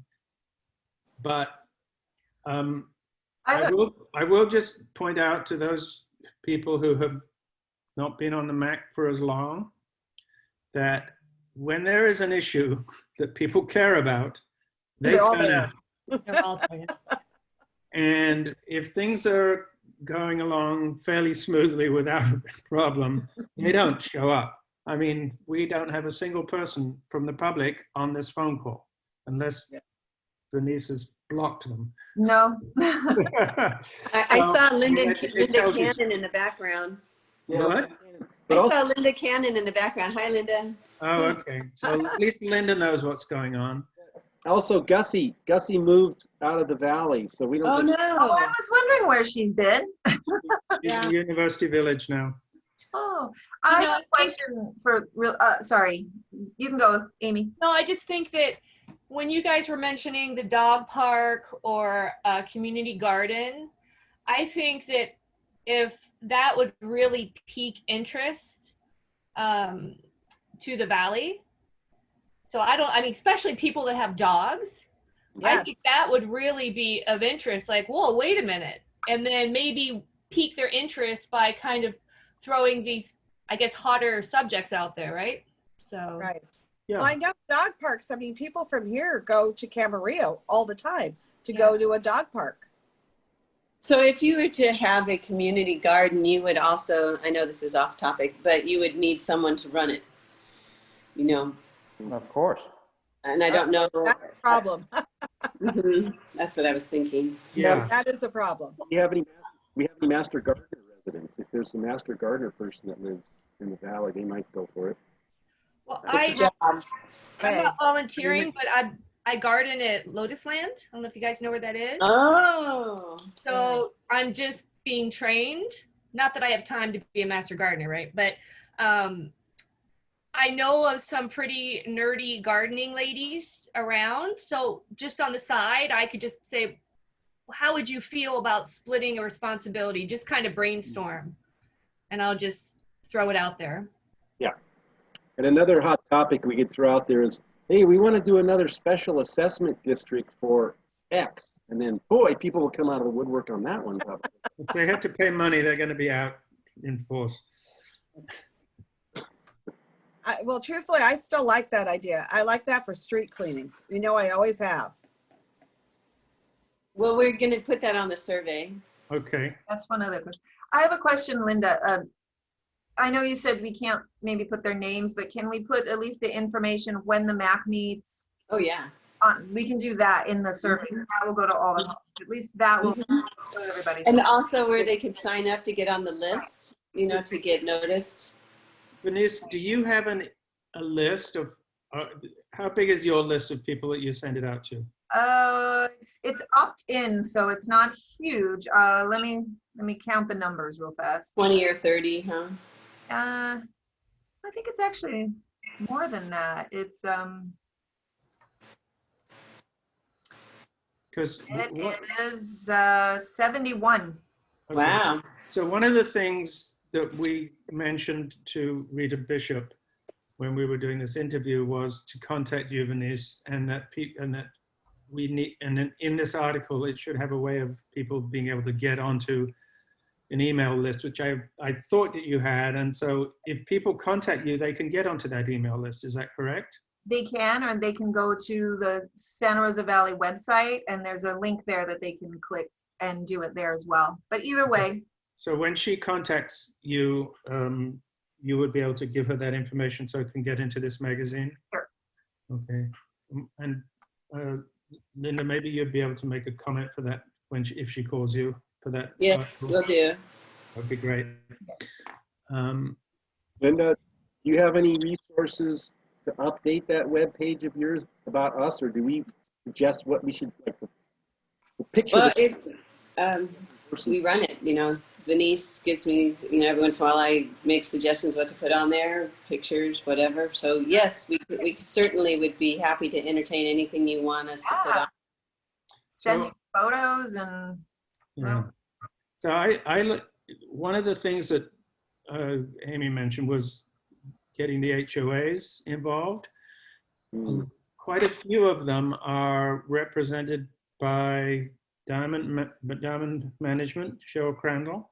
will just point out to those people who have not been on the Mac for as long that when there is an issue that people care about, they turn up. They're all doing it. And if things are going along fairly smoothly without a problem, they don't show up. I mean, we don't have a single person from the public on this phone call, unless Denise has blocked them. No. I saw Linda Cannon in the background. What? I saw Linda Cannon in the background. Hi, Linda. Oh, okay. So at least Linda knows what's going on. Also, Gussie moved out of the valley, so we don't. Oh no! Oh, I was wondering where she's been. She's in University Village now. Oh, I have a question for real. Sorry, you can go, Amy. No, I just think that when you guys were mentioning the dog park or a community garden, I think that if that would really pique interest to the valley. So I mean, especially people that have dogs. Yes. I think that would really be of interest. Like, whoa, wait a minute. And then maybe pique their interest by kind of throwing these, I guess, hotter subjects out there, right? So. Right. Yeah. Well, I know dog parks. I mean, people from here go to Camarillo all the time to go to a dog park. So if you were to have a community garden, you would also, I know this is off topic, but you would need someone to run it, Of course. And I don't know. That's a problem. That's what I was thinking. Yeah. That is a problem. We have any master gardener residents? If there's a master gardener person that lives in the valley, they might go for it. Well, It's a job. I'm not volunteering, but I garden at Lotus Land. I don't know if you guys know where that is. Oh. So I'm just being trained. Not that I have time to be a master gardener, right? But I know of some pretty nerdy gardening ladies around. So just on the side, I could just say, how would you feel about splitting a responsibility? Just kind of brainstorm. And I'll just throw it out there. Yeah. And another hot topic we could throw out there is, hey, we want to do another special assessment district for X. And then, boy, people will come out of the woodwork on that one. If they have to pay money, they're going to be out in force. Well, truthfully, I still like that idea. I like that for street cleaning. You know, I always have. Well, we're going to put that on the survey. Okay. That's one other question. I have a question, Linda. I know you said we can't maybe put their names, but can we put at least the information when the MAC meets? Oh, yeah. We can do that in the survey. That will go to all the homes. At least that will go to everybody. And also where they can sign up to get on the list, you know, to get noticed. Venice, do you have a list of, how big is your list of people that you send it out to? It's opt-in, so it's not huge. Let me count the numbers real fast. 20 or 30, huh? I think it's actually more than that. It's Because it is 71. okay. Wow. So one of the things that we mentioned to Rita Bishop when we were doing this interview was to contact you, Venice, and that we need, and then in this article, it should have a way of people being able to get onto an email list, which I thought that you had. And so if people contact you, they can get onto that email list. Is that correct? They can, or they can go to the Santa Rosa Valley website, and there's a link there that they can click and do it there as well. But either way. So when she contacts you, you would be able to give her that information so it can get into this magazine? Sure. Okay. And Linda, maybe you'd be able to make a comment for that if she calls you for that. Yes, we'll do. That'd be great. Linda, do you have any resources to update that web page of yours about us, or do we suggest what we should, like the picture? Well, we run it, you know. Venice gives me, you know, every once in a while I make suggestions what to put on there, pictures, whatever. So yes, we certainly would be happy to entertain anything you want us to put on. Send me photos and. Yeah. So one of the things that Amy mentioned was getting the HOAs involved. Quite a few of them are represented by Diamond Management, Cheryl Crandall.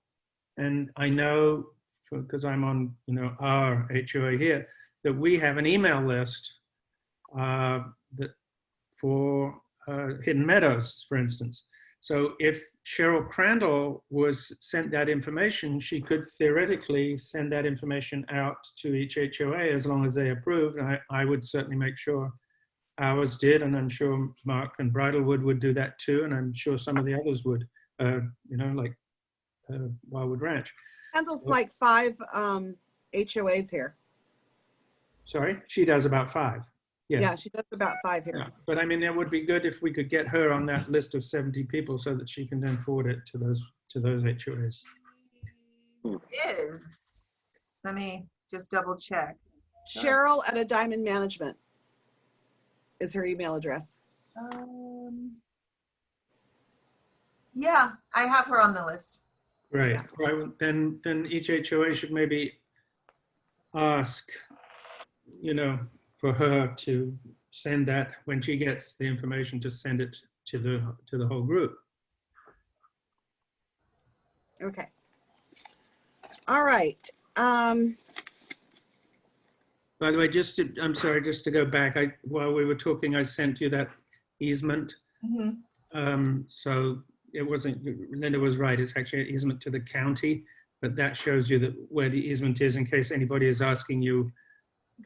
And I know, because I'm on, you know, our HOA here, that we have an email list for Hidden Meadows, for instance. So if Cheryl Crandall was sent that information, she could theoretically send that information out to each HOA as long as they approved. And I would certainly make sure ours did, and I'm sure Mark and Bridlewood would do that too, and I'm sure some of the others would, you know, like Wildwood Ranch. Handles like 5 HOAs here. Sorry, she does about 5. Yes. Yeah, she does about 5 here. Yeah. But I mean, it would be good if we could get her on that list of 70 people so that she can then forward it to those HOAs. Is. Let me just double check. Cheryl at a Diamond Management is her email address. Yeah, I have her on the list. Right. Right. Then each HOA should maybe ask, you know, for her to send that when she gets the information, to send it to the whole group. Okay. All right. By the way, I'm sorry, just to go back, while we were talking, I sent you that easement. Mm-hmm. So it wasn't, Linda was right, it's actually an easement to the county, but that shows you that where the easement is in case anybody is asking you,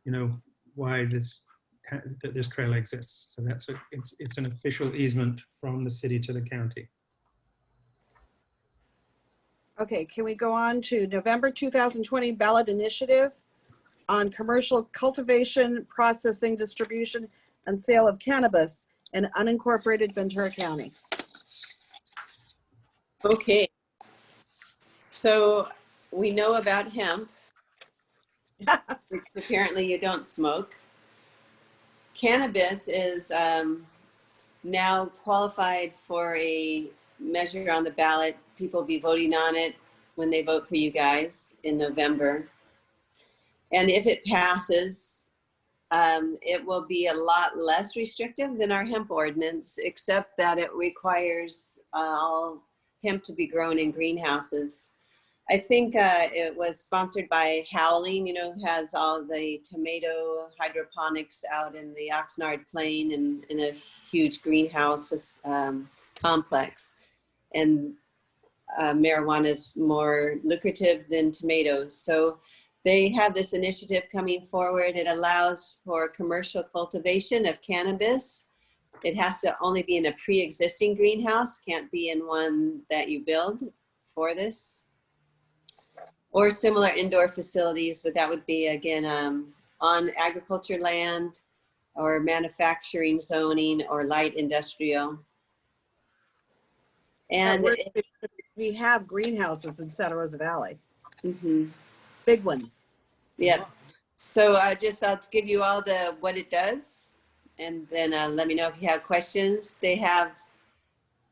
you know, why this trail exists. So it's an official easement from the city to the county. Okay, can we go on to November 2020 ballot initiative on commercial cultivation, processing, distribution, and sale of cannabis in unincorporated Ventura County? Okay. So we know about hemp. Apparently you don't smoke. Cannabis is now qualified for a measure on the ballot. People will be voting on it when they vote for you guys in November. And if it passes, it will be a lot less restrictive than our hemp ordinance, except that it requires all hemp to be grown in greenhouses. I think it was sponsored by Howling, you know, has all the tomato hydroponics out in the Oxnard Plain and in a huge greenhouse complex. And marijuana is more lucrative than tomatoes. So they have this initiative coming forward. It allows for commercial cultivation of cannabis. It has to only be in a pre-existing greenhouse, can't be in one that you build for this. Or similar indoor facilities, but that would be, again, on agriculture land or manufacturing zoning or light industrial. And we have greenhouses in Santa Rosa Valley, mm-hmm. big ones. Yeah. So I'll give you all what it does, and then let me know if you have questions. It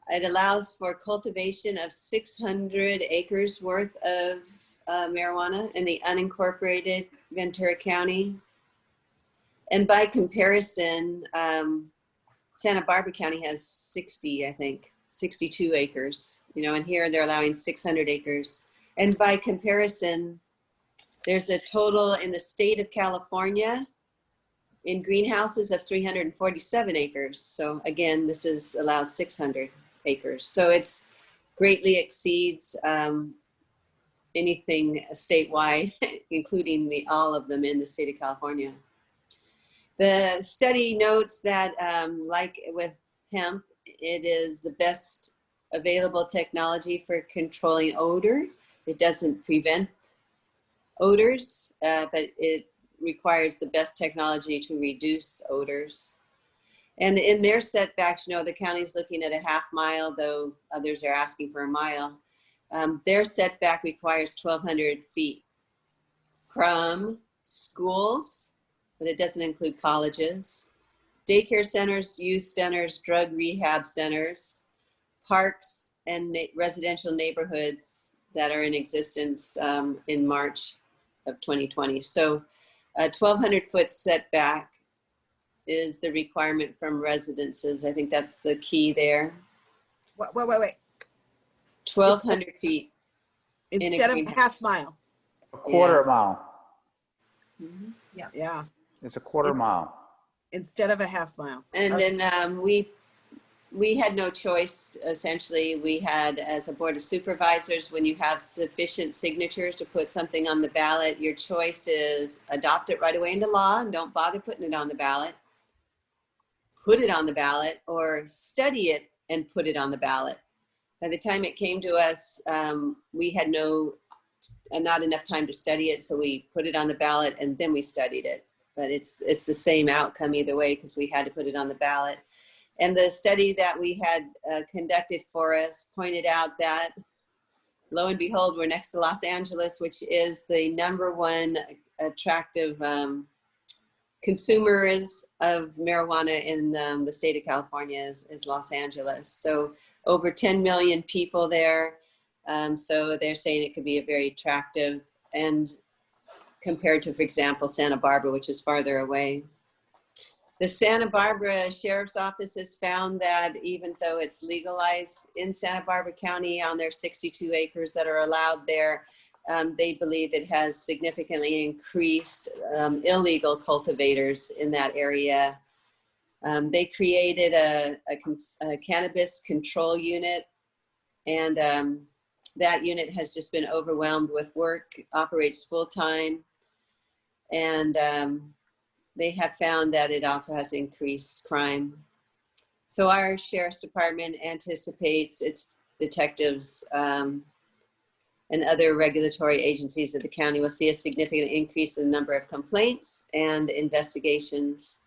allows for cultivation of 600 acres worth of marijuana in the unincorporated Ventura County. And by comparison, Santa Barbara County has 62 acres, you know, and here they're allowing 600 acres. And by comparison, there's a total in the state of California in greenhouses of 347 acres. So again, this allows 600 acres. So it's greatly exceeds anything statewide, including all of them in the state of California. The study notes that, like with hemp, it is the best available technology for controlling odor. It doesn't prevent odors, but it requires the best technology to reduce odors. And in their setbacks, you know, the county's looking at a half mile, though others are asking for a mile. Their setback requires 1,200 feet from schools, but it doesn't include colleges, daycare centers, youth centers, drug rehab centers, parks, and residential neighborhoods that are in existence in March of 2020. So a 1,200 foot setback is the requirement from residences. I think that's the key there. Wait. 1,200 feet. Instead of a half mile. A quarter mile. Mm-hmm. Yeah. It's a quarter mile. Instead of a half mile. And then we had no choice, essentially. We had, as a board of supervisors, when you have sufficient signatures to put something on the ballot, your choice is adopt it right away into law and don't bother putting it on the ballot, put it on the ballot, or study it and put it on the ballot. By the time it came to us, we had not enough time to study it, so we put it on the ballot and then we studied it. But it's the same outcome either way because we had to put it on the ballot. And the study that we had conducted for us pointed out that, lo and behold, we're next to Los Angeles, which is the #1 attractive consumers of marijuana in the state of California is Los Angeles. So over 10 million people there. So they're saying it could be a very attractive, and compared to, for example, Santa Barbara, which is farther away. The Santa Barbara Sheriff's Office has found that even though it's legalized in Santa Barbara County on their 62 acres that are allowed there, they believe it has significantly increased illegal cultivators in that area. They created a cannabis control unit, and that unit has just been overwhelmed with work, operates full-time, and they have found that it also has increased crime. So our Sheriff's Department anticipates its detectives and other regulatory agencies of the county will see a significant increase in the number of complaints and investigations.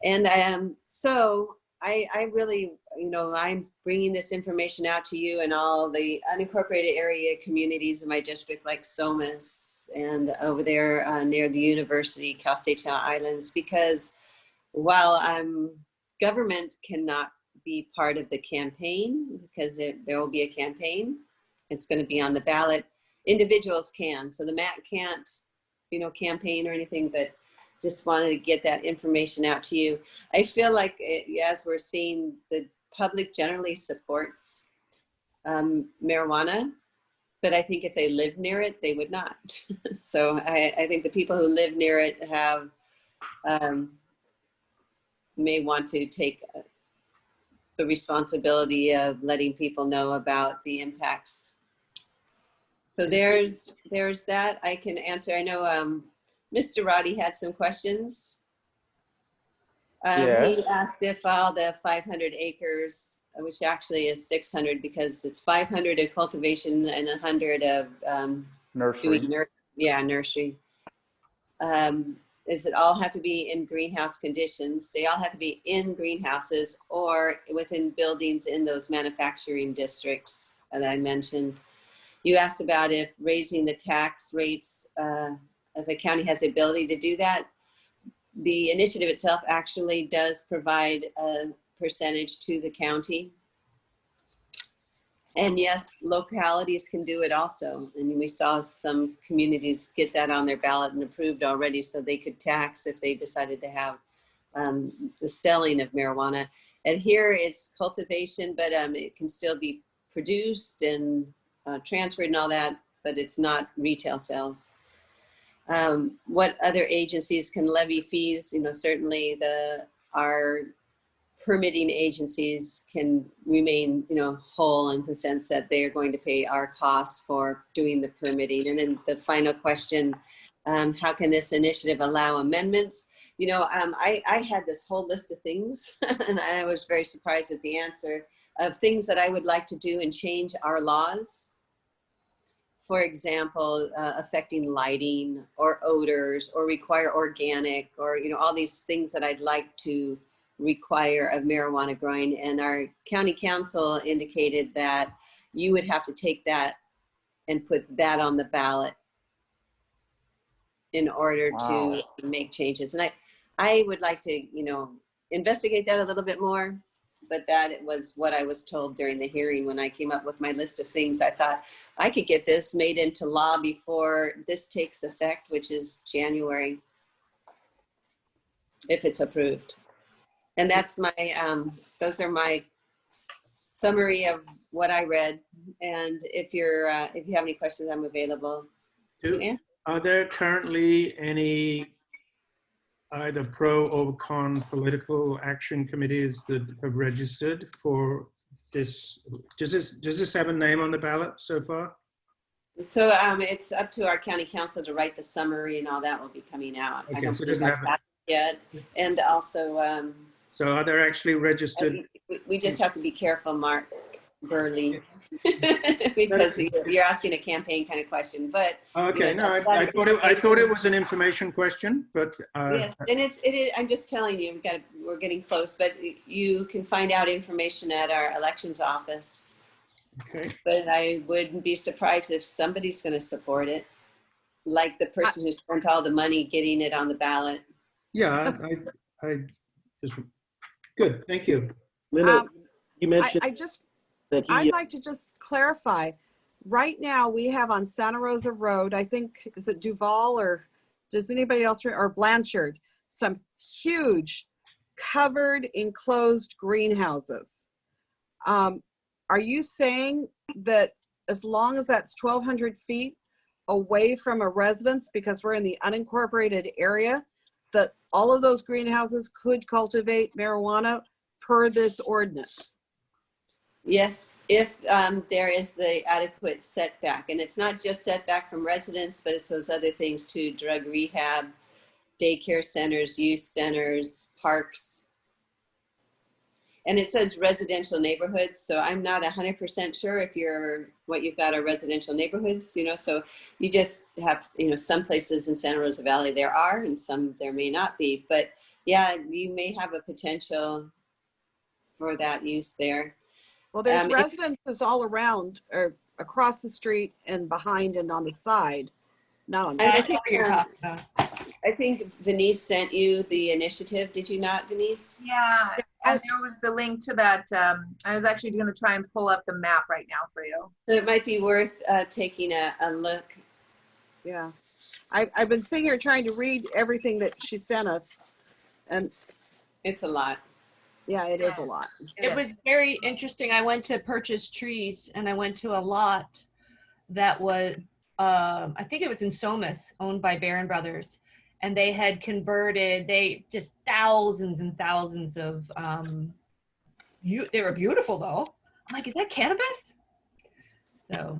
And so I really, you know, I'm bringing this information out to you and all the unincorporated area communities in my district, like Somas and over there near the university, Cal State Channel Islands, because while government cannot be part of the campaign, because there will be a campaign, it's going to be on the ballot, individuals can. So the MAC can't campaign or anything, but just wanted to get that information out to you. I feel like as we're seeing, the public generally supports marijuana, but I think if they live near it, they would not. So I think the people who live near it have may want to take the responsibility of letting people know about the impacts. So there's that I can answer. I know Mr. Roddy had some questions. Yes. He asked if all the 500 acres, which actually is 600 because it's 500 of cultivation and 100 of Nursery. nursery. Does it all have to be in greenhouse conditions? They all have to be in greenhouses or within buildings in those manufacturing districts that I mentioned. You asked about if raising the tax rates, if a county has the ability to do that. The initiative itself actually does provide a percentage to the county. And yes, localities can do it also. And we saw some communities get that on their ballot and approved already, so they could tax if they decided to have the selling of marijuana. And here it's cultivation, but it can still be produced and transferred and all that, but it's not retail sales. What other agencies can levy fees? Certainly our permitting agencies can remain, whole in the sense that they are going to pay our costs for doing the permitting. And then the final question, how can this initiative allow amendments? I had this whole list of things and I was very surprised at the answer of things that I would like to do and change our laws. For example, affecting lighting or odors or require organic or, all these things that I'd like to require of marijuana growing. And our county council indicated that you would have to take that and put that on the ballot in order to make changes. And I would like to, investigate that a little bit more, but that was what I was told during the hearing when I came up with my list of things. I thought I could get this made into law before this takes effect, which is January, if it's approved. And that's my, those are my summary of what I read. And if you have any questions, I'm available to answer. Are there currently any either pro or con political action committees that have registered for this? Does this have a name on the ballot so far? So it's up to our county council to write the summary, and all that will be coming out. Okay, I don't so it believe doesn't that's have happened yet. And also, so are there actually registered? we just have to be careful, Mark Burley, because you're asking a campaign kind of question. But Okay, no, I thought it was an information question, but yes, and it is. I'm just telling you, we're getting close, but you can find out information at our elections office. Okay. But I wouldn't be surprised if somebody's going to support it, like the person who spent all the money getting it on the ballot. Yeah, I just good. Thank you. Linda, you mentioned I'd like to just clarify. Right now, we have on Santa Rosa Road, I think, is it Duval or does anybody else, or Blanchard, some huge covered enclosed greenhouses. Are you saying that as long as that's 1,200 feet away from a residence, because we're in the unincorporated area, that all of those greenhouses could cultivate marijuana per this ordinance? Yes, if there is the adequate setback. And it's not just setback from residents, but it's those other things too: drug rehab, daycare centers, youth centers, parks. And it says residential neighborhoods, so I'm not 100% sure if what you've got are residential neighborhoods, so you just have, some places in Santa Rosa Valley there are, and some there may not be, but yeah, you may have a potential for that use there. Well, there's residences all around, or across the street and behind and on the side, not on the side. I think Venice sent you the initiative. Did you not, Venice? Yeah, and there was the link to that. I was actually going to try and pull up the map right now for you. So it might be worth taking a look, Yeah. I've been sitting here trying to read everything that she sent us. And It's a lot. yeah, it is a lot. It was very interesting. I went to purchase trees and I went to a lot that was, I think it was in Somas, owned by Barron Brothers. And they had converted, just thousands and thousands of, they were beautiful though. I'm like, is that cannabis? So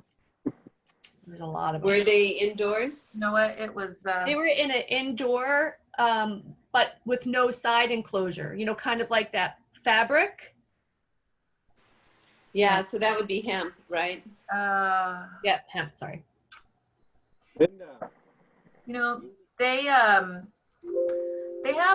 there's a lot of them. Were they indoors? You know what? It was. They were in an indoor, but with no side enclosure, kind of like that fabric. Yeah, so that would be hemp, right? Yeah, hemp, sorry. Linda, You know, they have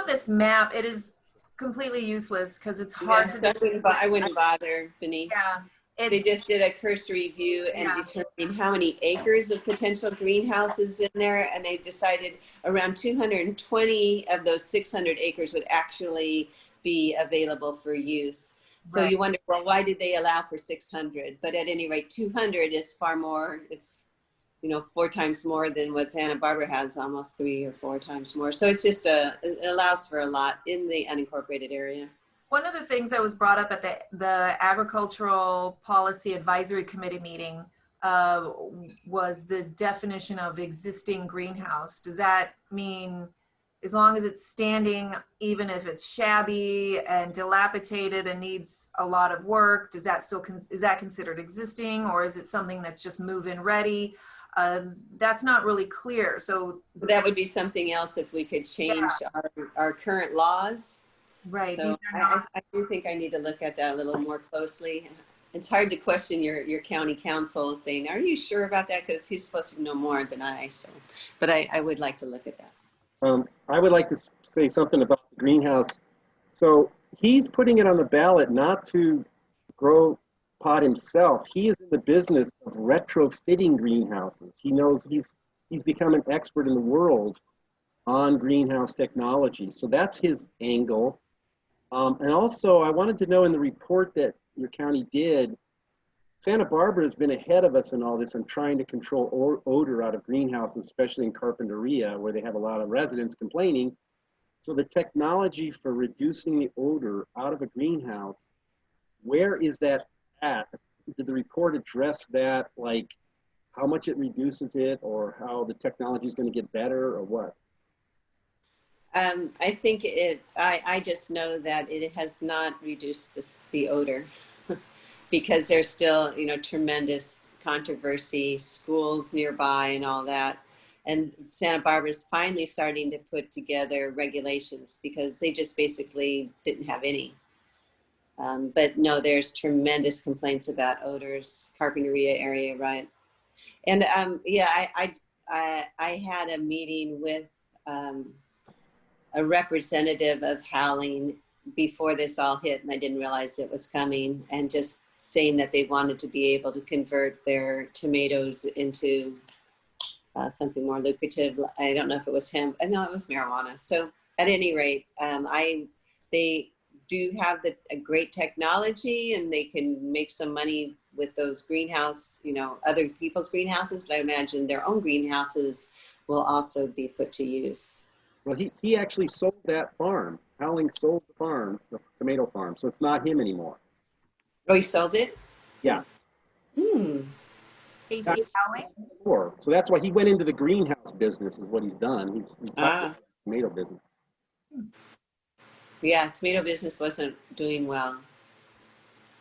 this map. It is completely useless because it's hard Yeah, to. so I wouldn't bother, Denise. Yeah, They just did a cursory view and determined how many acres of potential greenhouses in there, and they decided around 220 of those 600 acres would actually be available for use. So Right. you wonder, well, why did they allow for 600? But at any rate, 200 is far more. It's 4 times more than what Santa Barbara has, almost 3 or 4 times more. So it's just it allows for a lot in the unincorporated area. One of the things that was brought up at the Agricultural Policy Advisory Committee meeting was the definition of existing greenhouse. Does that mean as long as it's standing, even if it's shabby and dilapidated and needs a lot of work, is that considered existing, or is it something that's just move-in ready? That's not really clear. So that would be something else if we could change our current laws. Right. So I do think I need to look at that a little more closely. It's hard to question your county council saying, are you sure about that? Because he's supposed to know more than I. So, but I would like to look at that. I would like to say something about the greenhouse. So he's putting it on the ballot not to grow pot himself. He is in the business of retrofitting greenhouses. He knows he's become an expert in the world on greenhouse technology. So that's his angle. And also, I wanted to know in the report that your county did, Santa Barbara has been ahead of us in all this and trying to control odor out of greenhouses, especially in Carpinteria, where they have a lot of residents complaining. So the technology for reducing the odor out of a greenhouse, where is that at? Did the report address that, like how much it reduces it, or how the technology is going to get better, or what? I think I just know that it has not reduced the odor because there's still, tremendous controversy, schools nearby and all that. And Santa Barbara is finally starting to put together regulations because they just basically didn't have any. But no, there's tremendous complaints about odors, Carpinteria area, right? And I had a meeting with a representative of Howling before this all hit, and I didn't realize it was coming, and just saying that they wanted to be able to convert their tomatoes into something more lucrative. I don't know if it was hemp. I know it was marijuana. So at any rate, they do have a great technology, and they can make some money with those greenhouse, other people's greenhouses, but I imagine their own greenhouses will also be put to use. Well, he actually sold that farm. Howling sold the farm, the tomato farm, so it's not him anymore. Oh, he sold it? Yeah. Casey Howling? So that's why he went into the greenhouse business, is what he's done. He's the tomato business. Yeah, tomato business wasn't doing well.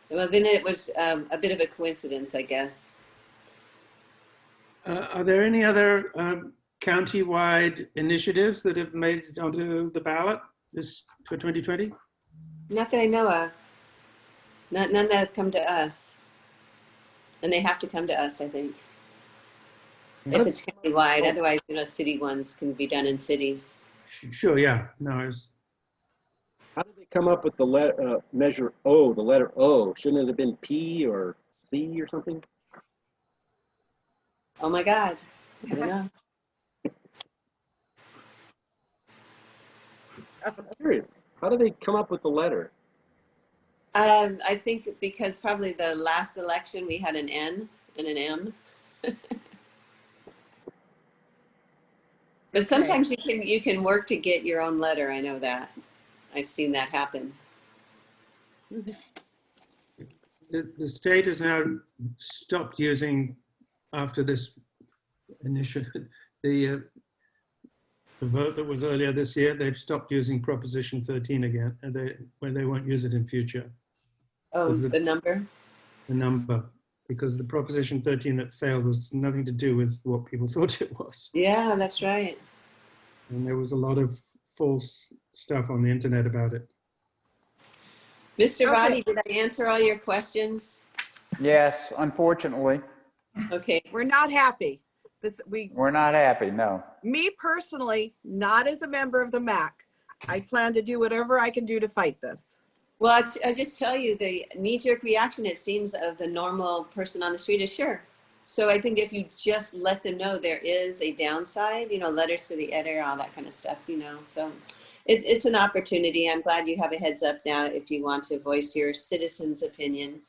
Well, then it was a bit of a coincidence, I guess. Are there any other county-wide initiatives that have made it onto the ballot for 2020? Not that I know of. None that have come to us. And they have to come to us, I think. If it's county-wide. Otherwise, city ones can be done in cities. Sure, yeah. No, How did they come up with the measure O, the letter O? Shouldn't it have been P or C or something? Oh my God. I don't know. I'm curious. How do they come up with the letter? I think because probably the last election we had an N and an M. But sometimes you can work to get your own letter. I know that. I've seen that happen. The state has now stopped using, after this initial, the vote that was earlier this year, they've stopped using Proposition 13 again, and they won't use it in future. Oh, the number? The number, because the Proposition 13 that failed was nothing to do with what people thought it was. Yeah, that's right. And there was a lot of false stuff on the internet about it. Mr. Roddy, did I answer all your questions? Yes, unfortunately, Okay. We're not happy. we're not happy, no. Me personally, not as a member of the MAC, I plan to do whatever I can do to fight this. Well, I just tell you, the knee-jerk reaction, it seems, of the normal person on the street is sure. So I think if you just let them know there is a downside, you know, letters to the editor, all that kind of stuff, you know. So it's an opportunity. I'm glad you have a heads up now if you want to voice your citizen's opinion.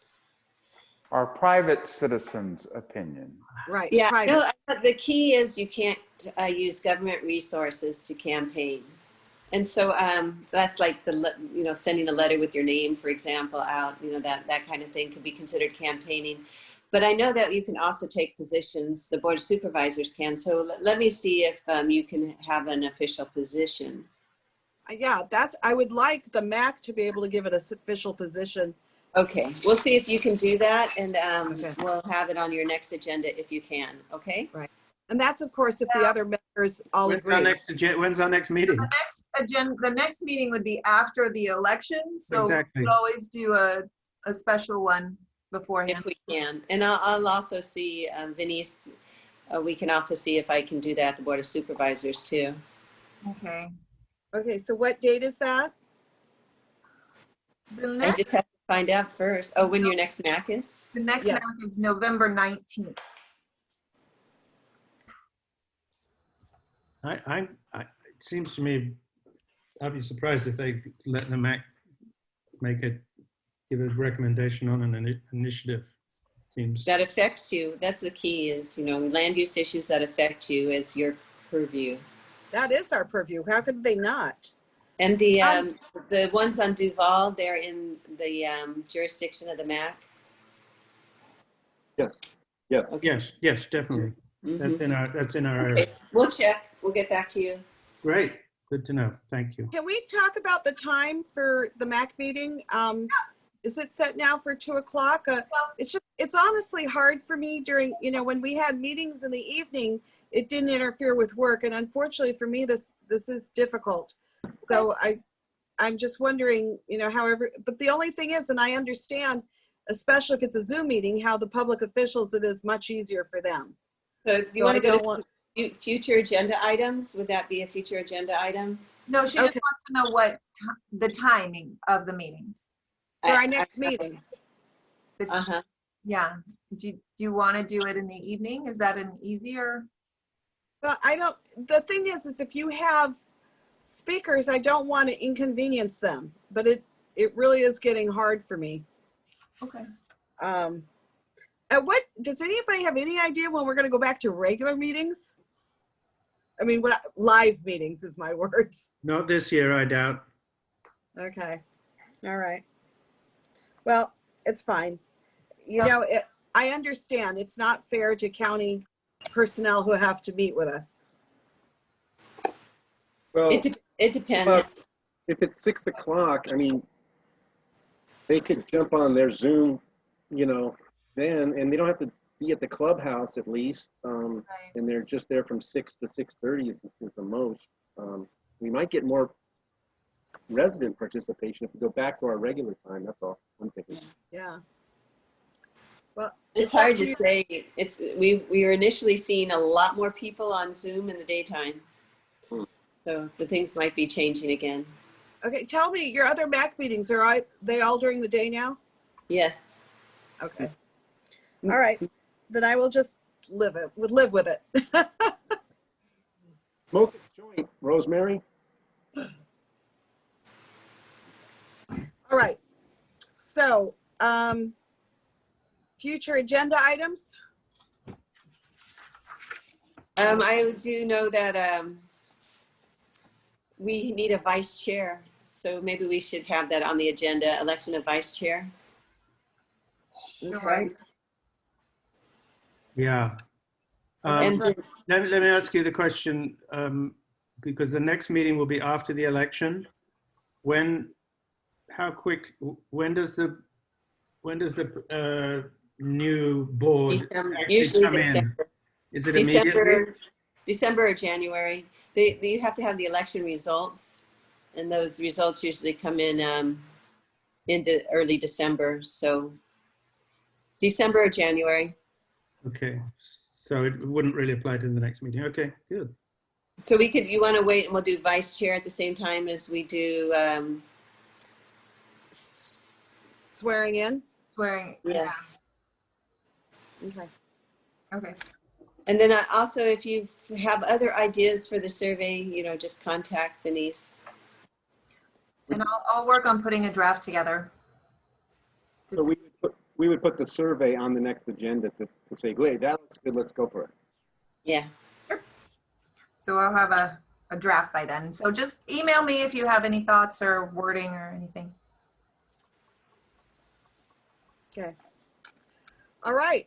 Our private citizens' opinion. Right. Yeah, private. no, the key is you can't use government resources to campaign. And so that's like sending a letter with your name, for example, out, you know, that kind of thing could be considered campaigning. But I know that you can also take positions, the Board of Supervisors can. So let me see if you can have an official position. Yeah, I would like the MAC to be able to give it an official position. Okay, we'll see if you can do that, and Okay. we'll have it on your next agenda if you can, okay? Right. And that's, of course, if the other members all When's agree. when's our next meeting? The next meeting would be after the election, so Exactly. we could always do a special one beforehand. If we can. And I'll also see, Venice, we can also see if I can do that at the Board of Supervisors too. Okay. Okay, so what date is that? The I next, just have to find out first. Oh, when your next MAC is? the next Yes. month is November 19th. It seems to me, I'd be surprised if they let the MAC give a recommendation on an initiative. Seems That affects you. That's the key is, you know, land use issues that affect you is your purview. That is our purview. How could they not? And the ones on Duval, they're in the jurisdiction of the MAC? Yes, yes. Okay. yes, definitely. Mhm. That's in our area. Okay. We'll check. We'll get back to you. Great, good to know. Thank you. Can we talk about the time for the MAC meeting? Is it set now for 2 o'clock? It's honestly hard for me during, you know, when we had meetings in the evening, it didn't interfere with work. And unfortunately for me, this is difficult. So I'm just wondering, you know, however, but the only thing is, and I understand, especially if it's a Zoom meeting, how the public officials, it is much easier for them. So do you So want I to go don't to future agenda items? Would that be a future agenda item? No, she just wants to know what the timing of the meetings. For our next meeting. Uh-huh. Yeah. Do you want to do it in the evening? Is that an easier? Well, the thing is if you have speakers, I don't want to inconvenience them, but it really is getting hard for me. Okay. Does anybody have any idea when we're going to go back to regular meetings? I mean, live meetings is my words. Not this year, I doubt. Okay. All right. Well, it's fine. You know, I understand it's not fair to county personnel who have to meet with us. Well, It depends. if it's 6 o'clock, I mean, they could jump on their Zoom, you know, then, and they don't have to be at the clubhouse at least. And they're just there from 6 to 6:30 is the most. We might get more resident participation if we go back to our regular time. That's all I'm thinking. Yeah. Well, It's hard to say. We were initially seeing a lot more people on Zoom in the daytime. So the things might be changing again. Okay, tell me, your other MAC meetings, are they all during the day now? Yes. Okay. All right. Then I will just live with it. Smoke a joint, Rosemary. All right. So, future agenda items? I do know that we need a vice chair. So maybe we should have that on the agenda, election of vice chair. Sure. Yeah. And then- Let me ask you the question, because the next meeting will be after the election. When does the new board December, actually usually come in? December. Is it immediately? December or January. You have to have the election results, and those results usually come in into early December. So December or January. Okay, so it wouldn't really apply to the next meeting. Okay, good. So you want to wait and we'll do vice chair at the same time as we do. Swearing in? Swearing. Yes. Okay. Yeah. Okay. And then also, if you have other ideas for the survey, just contact Denise. And I'll work on putting a draft together. So we would put the survey on the next agenda to say, great, that looks good, let's go for it. Yeah. So I'll have a draft by then. So just email me if you have any thoughts or wording or anything. Okay. All right.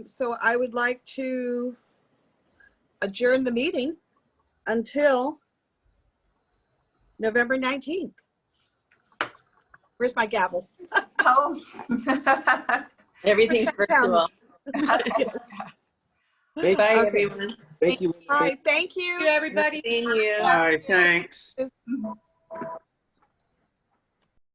So I would like to adjourn the meeting until November 19th. Where's my gavel? Oh. Everything's virtual. Thank Bye, Okay. everyone. Thank you. All right. Thank Thank you, you. everybody. Seeing you. Bye, thanks.